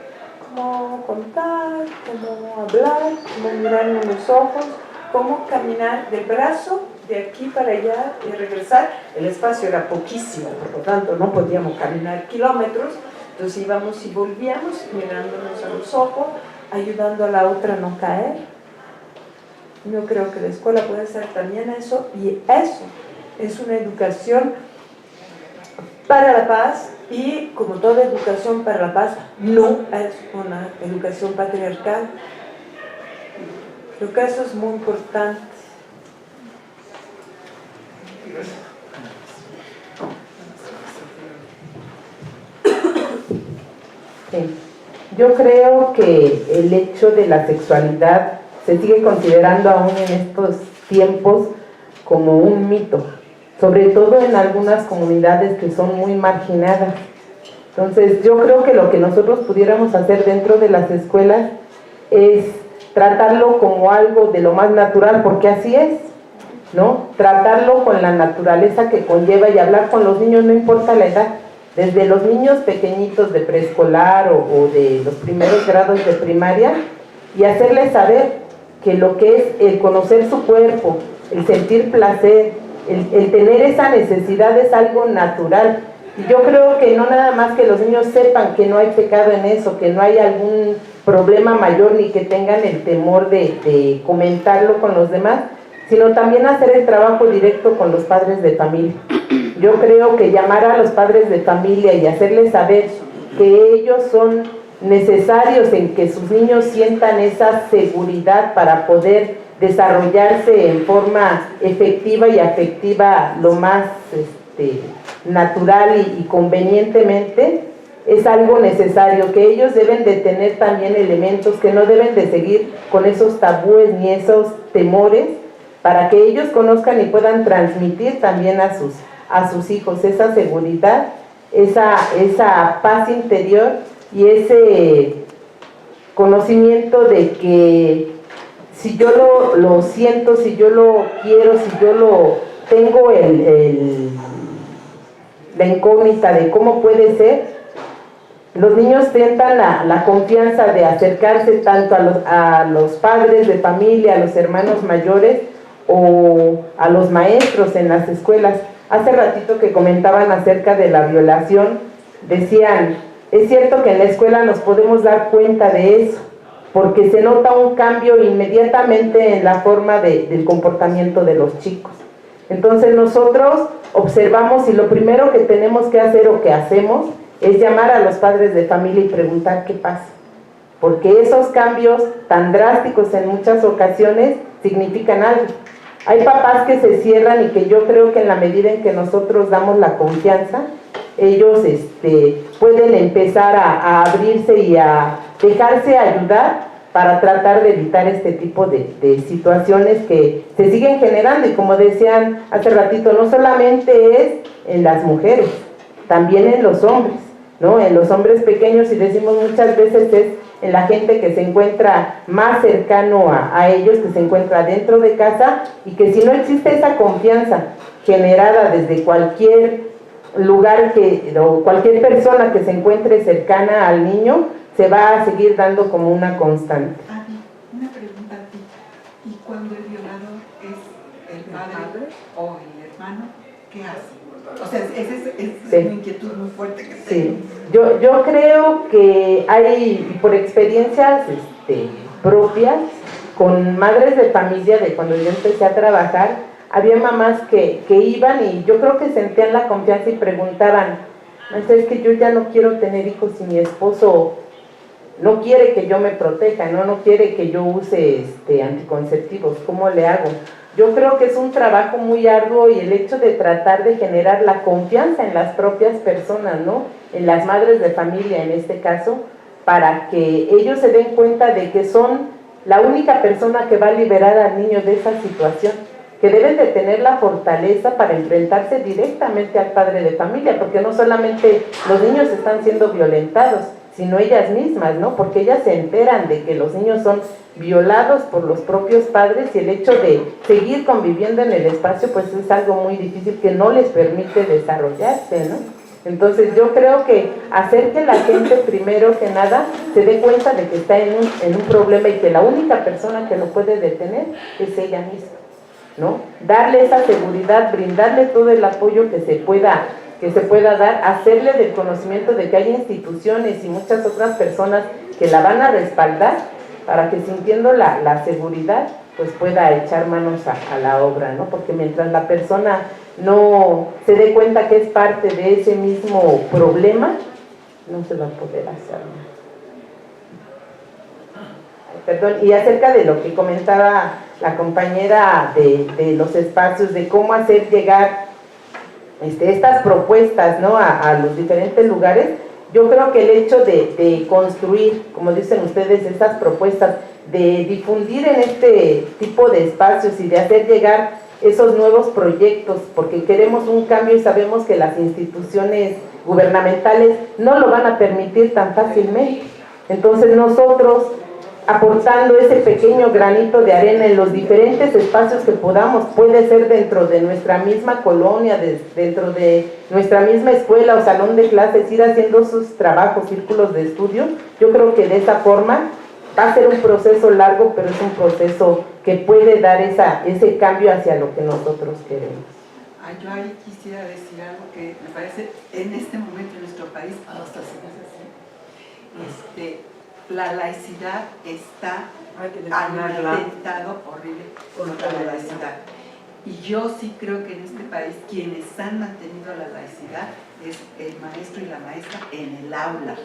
[SPEAKER 9] cómo contar, cómo hablar, cómo mirarnos los ojos, cómo caminar del brazo de aquí para allá y regresar. El espacio era poquísimo, por lo tanto no podíamos caminar kilómetros, entonces íbamos y volvíamos mirándonos a los ojos, ayudando a la otra a no caer. Yo creo que la escuela puede ser también eso, y eso es una educación para la paz, y como toda educación para la paz, no es una educación patriarcal. Creo que eso es muy importante.
[SPEAKER 1] Sí. Yo creo que el hecho de la sexualidad se sigue considerando aún en estos tiempos como un mito, sobre todo en algunas comunidades que son muy marginadas. Entonces yo creo que lo que nosotros pudiéramos hacer dentro de las escuelas es tratarlo como algo de lo más natural, porque así es, ¿no? Tratarlo con la naturaleza que conlleva y hablar con los niños, no importa la edad, desde los niños pequeñitos de preescolar o de los primeros grados de primaria, y hacerles saber que lo que es el conocer su cuerpo, el sentir placer, el tener esa necesidad es algo natural. Y yo creo que no nada más que los niños sepan que no hay pecado en eso, que no hay algún problema mayor, ni que tengan el temor de comentarlo con los demás, sino también hacer el trabajo directo con los padres de familia. Yo creo que llamar a los padres de familia y hacerles saber que ellos son necesarios en que sus niños sientan esa seguridad para poder desarrollarse en forma efectiva y afectiva lo más natural y convenientemente, es algo necesario, que ellos deben de tener también elementos, que no deben de seguir con esos tabúes ni esos temores, para que ellos conozcan y puedan transmitir también a sus hijos esa seguridad, esa paz interior
[SPEAKER 9] y ese conocimiento de que si yo lo siento, si yo lo quiero, si yo lo tengo la incógnita de cómo puede ser, los niños sientan la confianza de acercarse tanto a los padres de familia, a los hermanos mayores o a los maestros en las escuelas. Hace ratito que comentaban acerca de la violación, decían, es cierto que en la escuela nos podemos dar cuenta de eso, porque se nota un cambio inmediatamente en la forma del comportamiento de los chicos. Entonces nosotros observamos y lo primero que tenemos que hacer o que hacemos es llamar a los padres de familia y preguntar qué pasa. Porque esos cambios tan drásticos en muchas ocasiones significan algo. Hay papás que se cierran y que yo creo que en la medida en que nosotros damos la confianza, ellos pueden empezar a abrirse y a dejarse ayudar para tratar de evitar este tipo de situaciones que se siguen generando. Y como decían hace ratito, no solamente es en las mujeres, también en los hombres, ¿no? En los hombres pequeños, y decimos muchas veces, es en la gente que se encuentra más cercano a ellos, que se encuentra dentro de casa, y que si no existe esa confianza generada desde cualquier lugar o cualquier persona que se encuentre cercana al niño, se va a seguir dando como una constante.
[SPEAKER 5] Una pregunta a ti. ¿Y cuando el violador es el padre o el hermano, qué hace? O sea, esa es una inquietud muy fuerte que tengo.
[SPEAKER 9] Sí, yo creo que hay, por experiencias propias, con madres de familia, de cuando yo empecé a trabajar, había mamás que iban y yo creo que sentían la confianza y preguntaban, es que yo ya no quiero tener hijos y mi esposo no quiere que yo me proteja, no quiere que yo use anticonceptivos, ¿cómo le hago? Yo creo que es un trabajo muy arduo, y el hecho de tratar de generar la confianza en las propias personas, ¿no? En las madres de familia en este caso, para que ellos se den cuenta de que son la única persona que va a liberar al niño de esa situación, que deben de tener la fortaleza para enfrentarse directamente al padre de familia, porque no solamente los niños están siendo violentados, sino ellas mismas, ¿no? Porque ellas se enteran de que los niños son violados por los propios padres, y el hecho de seguir conviviendo en el espacio pues es algo muy difícil que no les permite desarrollarse, ¿no? Entonces yo creo que hacer que la gente primero que nada se dé cuenta de que está en un problema, y que la única persona que lo puede detener es ella misma, ¿no? Darle esa seguridad, brindarle todo el apoyo que se pueda dar, hacerle del conocimiento de que hay instituciones y muchas otras personas que la van a respaldar, para que sintiendo la seguridad pues pueda echar manos a la obra, ¿no? Porque mientras la persona no se dé cuenta que es parte de ese mismo problema, no se va a poder hacer nada. Perdón, y acerca de lo que comentaba la compañera de los espacios, de cómo hacer llegar estas propuestas, ¿no? a los diferentes lugares, yo creo que el hecho de construir, como dicen ustedes, estas propuestas, de difundir en este tipo de espacios y de hacer llegar esos nuevos proyectos, porque queremos un cambio y sabemos que las instituciones gubernamentales no lo van a permitir tan fácilmente. Entonces nosotros, aportando ese pequeño granito de arena en los diferentes espacios que podamos, puede ser dentro de nuestra misma colonia, dentro de nuestra misma escuela o salón de clases, ir haciendo sus trabajos, círculos de estudio. Yo creo que de esa forma va a ser un proceso largo, pero es un proceso que puede dar ese cambio hacia lo que nosotros queremos.
[SPEAKER 5] Yo ahí quisiera decir algo que me parece en este momento en nuestro país, hasta se me hace así, la laicidad está atentado horrible contra la laicidad. Y yo sí creo que en este país quienes han mantenido la laicidad es el maestro y la maestra en el aula,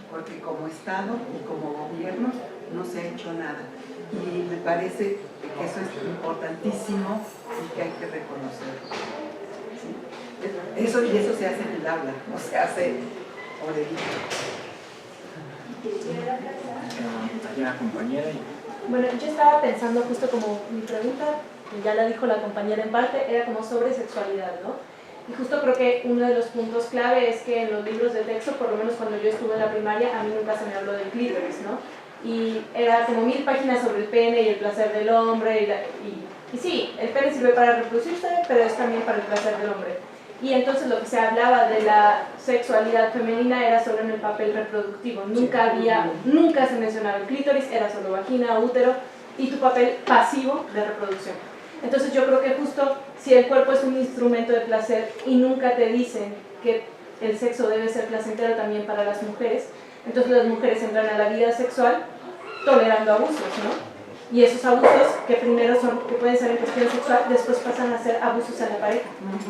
[SPEAKER 5] porque como Estado y como gobierno no se ha hecho nada. Y me parece que eso es importantísimo y que hay que reconocerlo. ¿Sí? Eso se hace en el aula, no se hace ordenito.
[SPEAKER 10] Bueno, yo estaba pensando justo como mi pregunta, ya la dijo la compañera en parte, era como sobre sexualidad, ¿no? Y justo creo que uno de los puntos clave es que en los libros de texto, por lo menos cuando yo estuve en la primaria, a mí nunca se me habló del clítoris, ¿no? Y era como 1000 páginas sobre el pene y el placer del hombre, y sí, el pene sirve para reproducirse, pero es también para el placer del hombre. Y entonces lo que se hablaba de la sexualidad femenina era solo en el papel reproductivo, nunca se mencionaba el clítoris, era solo vagina, útero y tu papel pasivo de reproducción. Entonces yo creo que justo si el cuerpo es un instrumento de placer y nunca te dicen que el sexo debe ser placentero también para las mujeres, entonces las mujeres entran a la vida sexual tolerando abusos, ¿no? Y esos abusos que primero que pueden ser en cuestión sexual, después pasan a ser abusos en la pareja,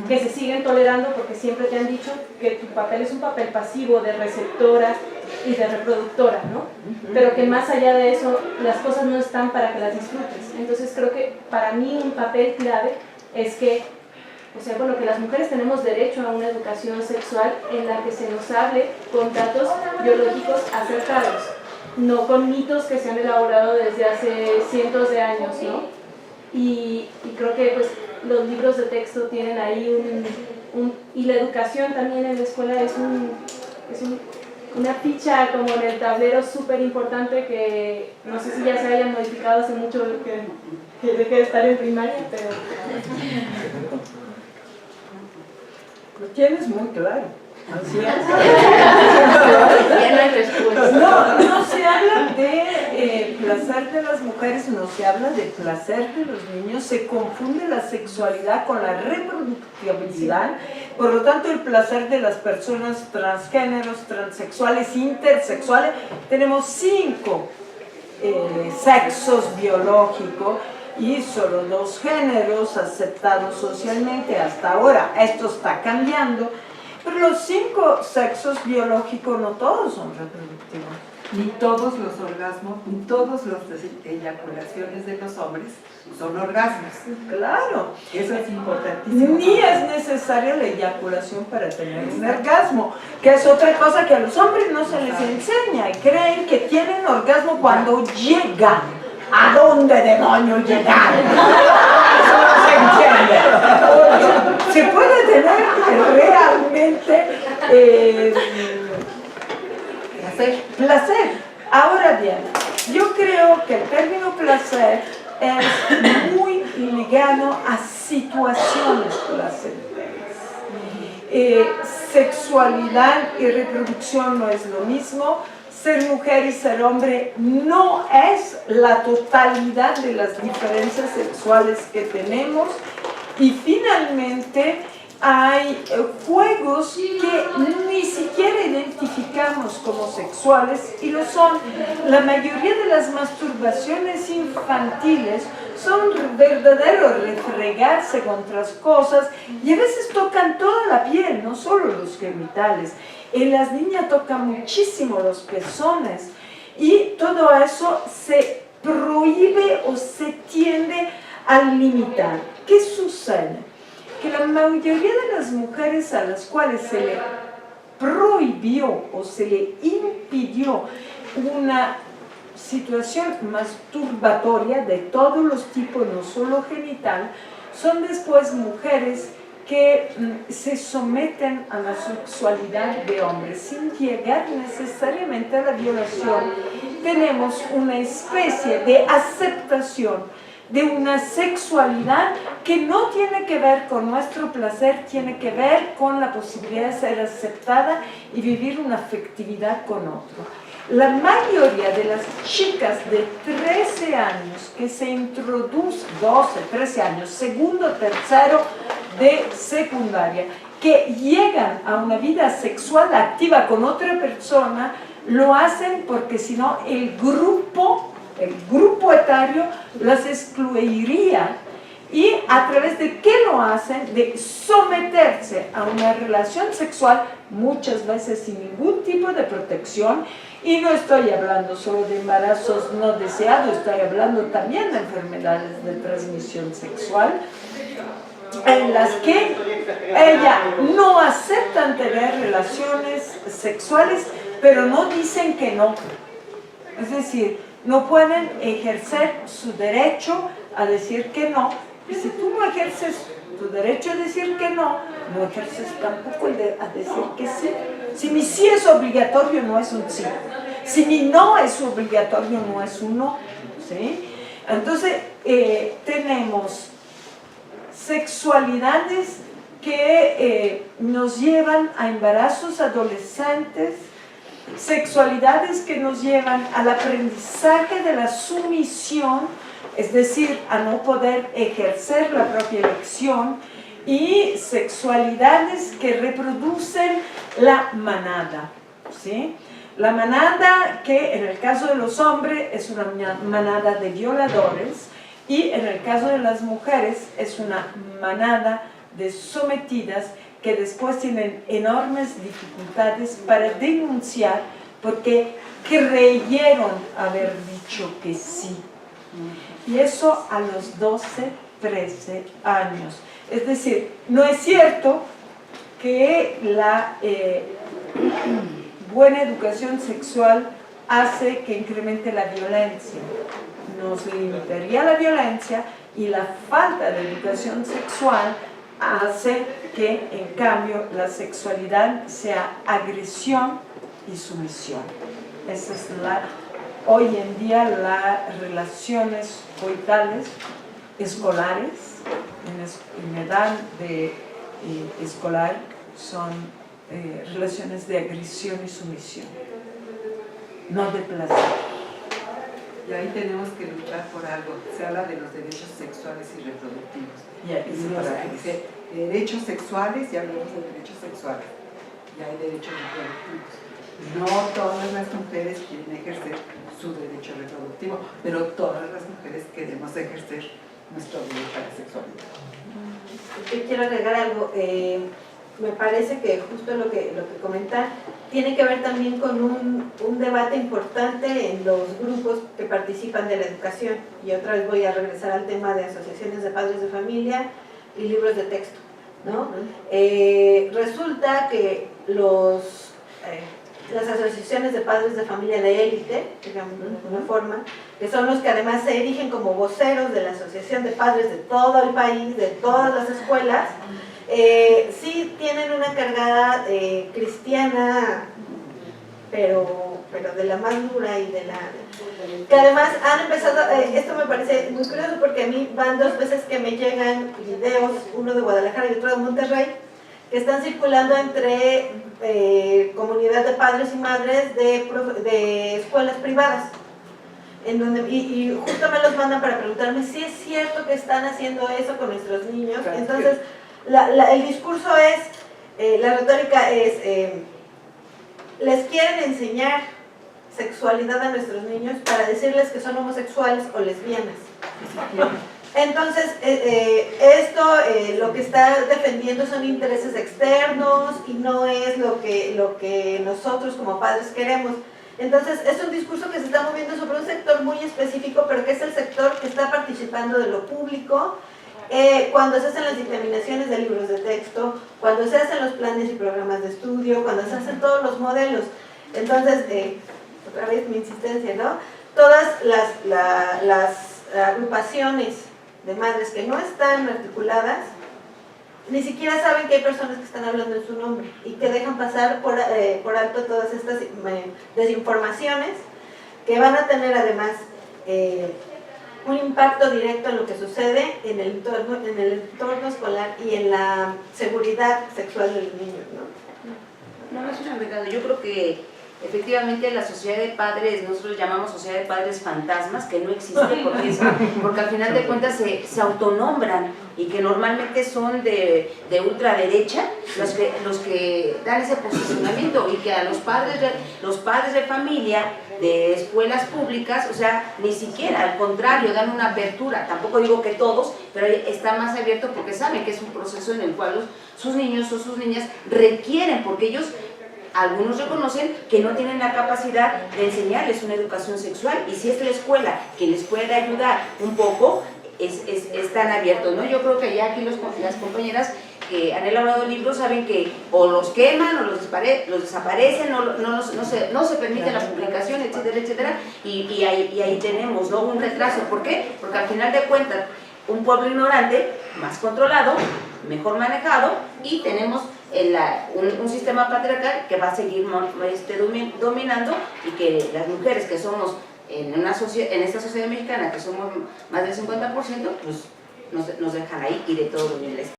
[SPEAKER 10] que se siguen tolerando porque siempre te han dicho que tu papel es un papel pasivo de receptora y de reproductora, ¿no? Pero que más allá de eso, las cosas no están para que las disfrutes. Entonces creo que para mí un papel clave es que, que las mujeres tenemos derecho a una educación sexual en la que se nos hable con datos biológicos acertados, no con mitos que se han elaborado desde hace cientos de años, ¿no? Y creo que pues, los libros de texto tienen ahí y la educación también en la escuela es una ficha como en el tablero súper importante que no sé si ya se haya modificado hace mucho que deje de estar en primaria, pero...
[SPEAKER 9] Lo tienes muy claro. Así es.
[SPEAKER 7] Ya no hay respuesta.
[SPEAKER 9] No se habla de placer de las mujeres, no se habla de placer de los niños, se confunde la sexualidad con la reproductibilidad, por lo tanto el placer de las personas transgéneros, transexuales, intersexuales, tenemos 5 sexos biológicos y solo 2 géneros aceptados socialmente hasta ahora. Esto está cambiando. Pero los 5 sexos biológicos no todos son reproductivos.
[SPEAKER 5] Ni todos los orgasmos, ni todas las eyaculaciones de los hombres son orgasmos.
[SPEAKER 9] Claro.
[SPEAKER 5] Eso es importantísimo.
[SPEAKER 9] Ni es necesaria la eyaculación para tener un orgasmo, que es otra cosa que a los hombres no se les enseña y creen que tienen orgasmo cuando llegan. ¿A dónde demonios llegar? Eso no se entiende. Se puede tener realmente placer. Ahora bien, yo creo que el término placer es muy ligado a situaciones placenteras. Sexualidad y reproducción no es lo mismo. Ser mujer y ser hombre no es la totalidad de las diferencias sexuales que tenemos. Y finalmente hay juegos que ni siquiera identificamos como sexuales y lo son. La mayoría de las masturbaciones infantiles son verdaderos refregarse contra las cosas y a veces tocan toda la piel, no solo los genitales. En las niñas tocan muchísimo los pezones y todo eso se prohíbe o se tiende a limitar. ¿Qué sucede? Que la mayoría de las mujeres a las cuales se le prohibió o se le impidió una situación masturbatoria de todos los tipos, no solo genital, son después mujeres que se someten a la sexualidad de hombres sin llegar necesariamente a la violación. Tenemos una especie de aceptación de una sexualidad que no tiene que ver con nuestro placer, tiene que ver con la posibilidad de ser aceptada y vivir una afectividad con otro. La mayoría de las chicas de 13 años que se introducen, 12, 13 años, segundo, tercero de secundaria, que llegan a una vida sexual activa con otra persona, lo hacen porque si no el grupo etario las excluiría. ¿Y a través de qué lo hacen? De someterse a una relación sexual, muchas veces sin ningún tipo de protección. Y no estoy hablando solo de embarazos no deseados, estoy hablando también de enfermedades de transmisión sexual, en las que ellas no aceptan tener relaciones sexuales, pero no dicen que no. Es decir, no pueden ejercer su derecho a decir que no. Y si tú no ejerces tu derecho a decir que no, no ejerces tampoco el de a decir que sí. Si mi sí es obligatorio, no es un sí. Si mi no es obligatorio, no es un no. ¿Sí? Entonces, tenemos sexualidades que nos llevan a embarazos adolescentes, sexualidades que nos llevan al aprendizaje de la sumisión, es decir, a no poder ejercer la propia elección, y sexualidades que reproducen la manada, ¿sí? La manada que en el caso de los hombres es una manada de violadores y en el caso de las mujeres es una manada de sometidas que después tienen enormes dificultades para denunciar porque creyeron haber dicho que sí. Y eso a los 12, 13 años. Es decir, no es cierto que la buena educación sexual hace que incremente la violencia. Nos limitaría la violencia y la falta de educación sexual hace que, en cambio, la sexualidad sea agresión y sumisión. Esa es hoy en día las relaciones coitales escolares, en edad escolar, son relaciones de agresión y sumisión, no de placer.
[SPEAKER 5] Y ahí tenemos que luchar por algo. Se habla de los derechos sexuales y reproductivos. Dice derechos sexuales, y hablamos de derechos sexuales. Y hay derechos reproductivos. No todas las mujeres quieren ejercer su derecho reproductivo, pero todas las mujeres queremos ejercer nuestro derecho a la sexualidad.
[SPEAKER 6] Yo quiero agregar algo. Me parece que justo lo que comentan tiene que ver también con un debate importante en los grupos que participan de la educación. Y otra vez voy a regresar al tema de asociaciones de padres de familia y libros de texto, ¿no? Resulta que las asociaciones de padres de familia de élite, digamos de alguna forma, que son los que además se erigen como voceros de la asociación de padres de todo el país, de todas las escuelas, sí tienen una cargada cristiana, pero de la más dura y de la... que además han empezado, esto me parece muy curioso porque a mí van 2 veces que me llegan videos, uno de Guadalajara y otro de Monterrey, que están circulando entre comunidad de padres y madres de escuelas privadas, en donde, y justo me los mandan para preguntarme si es cierto que están haciendo eso con nuestros niños. Entonces el discurso es, la retórica es, les quieren enseñar sexualidad a nuestros niños para decirles que son homosexuales o lesbianas. Entonces, esto lo que está defendiendo son intereses externos y no es lo que nosotros como padres queremos. Entonces, es un discurso que se está moviendo sobre un sector muy específico, pero que es el sector que está participando de lo público, cuando se hacen las dictaminaciones de libros de texto, cuando se hacen los planes y programas de estudio, cuando se hacen todos los modelos. Entonces, otra vez mi insistencia, ¿no? Todas las agrupaciones de madres que no están articuladas, ni siquiera saben que hay personas que están hablando en su nombre y que dejan pasar por alto todas estas desinformaciones que van a tener además un impacto directo en lo que sucede en el entorno escolar y en la seguridad sexual de los niños, ¿no?
[SPEAKER 7] No, es una verdad. Yo creo que efectivamente la sociedad de padres, nosotros llamamos sociedad de padres fantasmas, que no existe porque al final de cuentas se autonombran y que normalmente son de ultraderecha los que dan ese posicionamiento, y que a los padres de familia de escuelas públicas, o sea, ni siquiera, al contrario, dan una apertura. Tampoco digo que todos, pero está más abierto porque saben que es un proceso en el cual sus niños o sus niñas requieren, porque ellos, algunos reconocen que no tienen la capacidad de enseñarles una educación sexual, y si es la escuela que les puede ayudar un poco, están abiertos, ¿no? Yo creo que ya aquí las compañeras que han elaborado libros saben que o los queman o los desaparecen, no se permite la publicación, etcétera, etcétera, y ahí tenemos, ¿no?, un retraso. ¿Por qué? Porque al final de cuentas, un pueblo ignorante, más controlado, mejor manejado y tenemos un sistema patriarcal que va a seguir dominando y que las mujeres que somos en esta sociedad mexicana, que somos más del 50%, pues nos dejan ahí y de todos los niveles.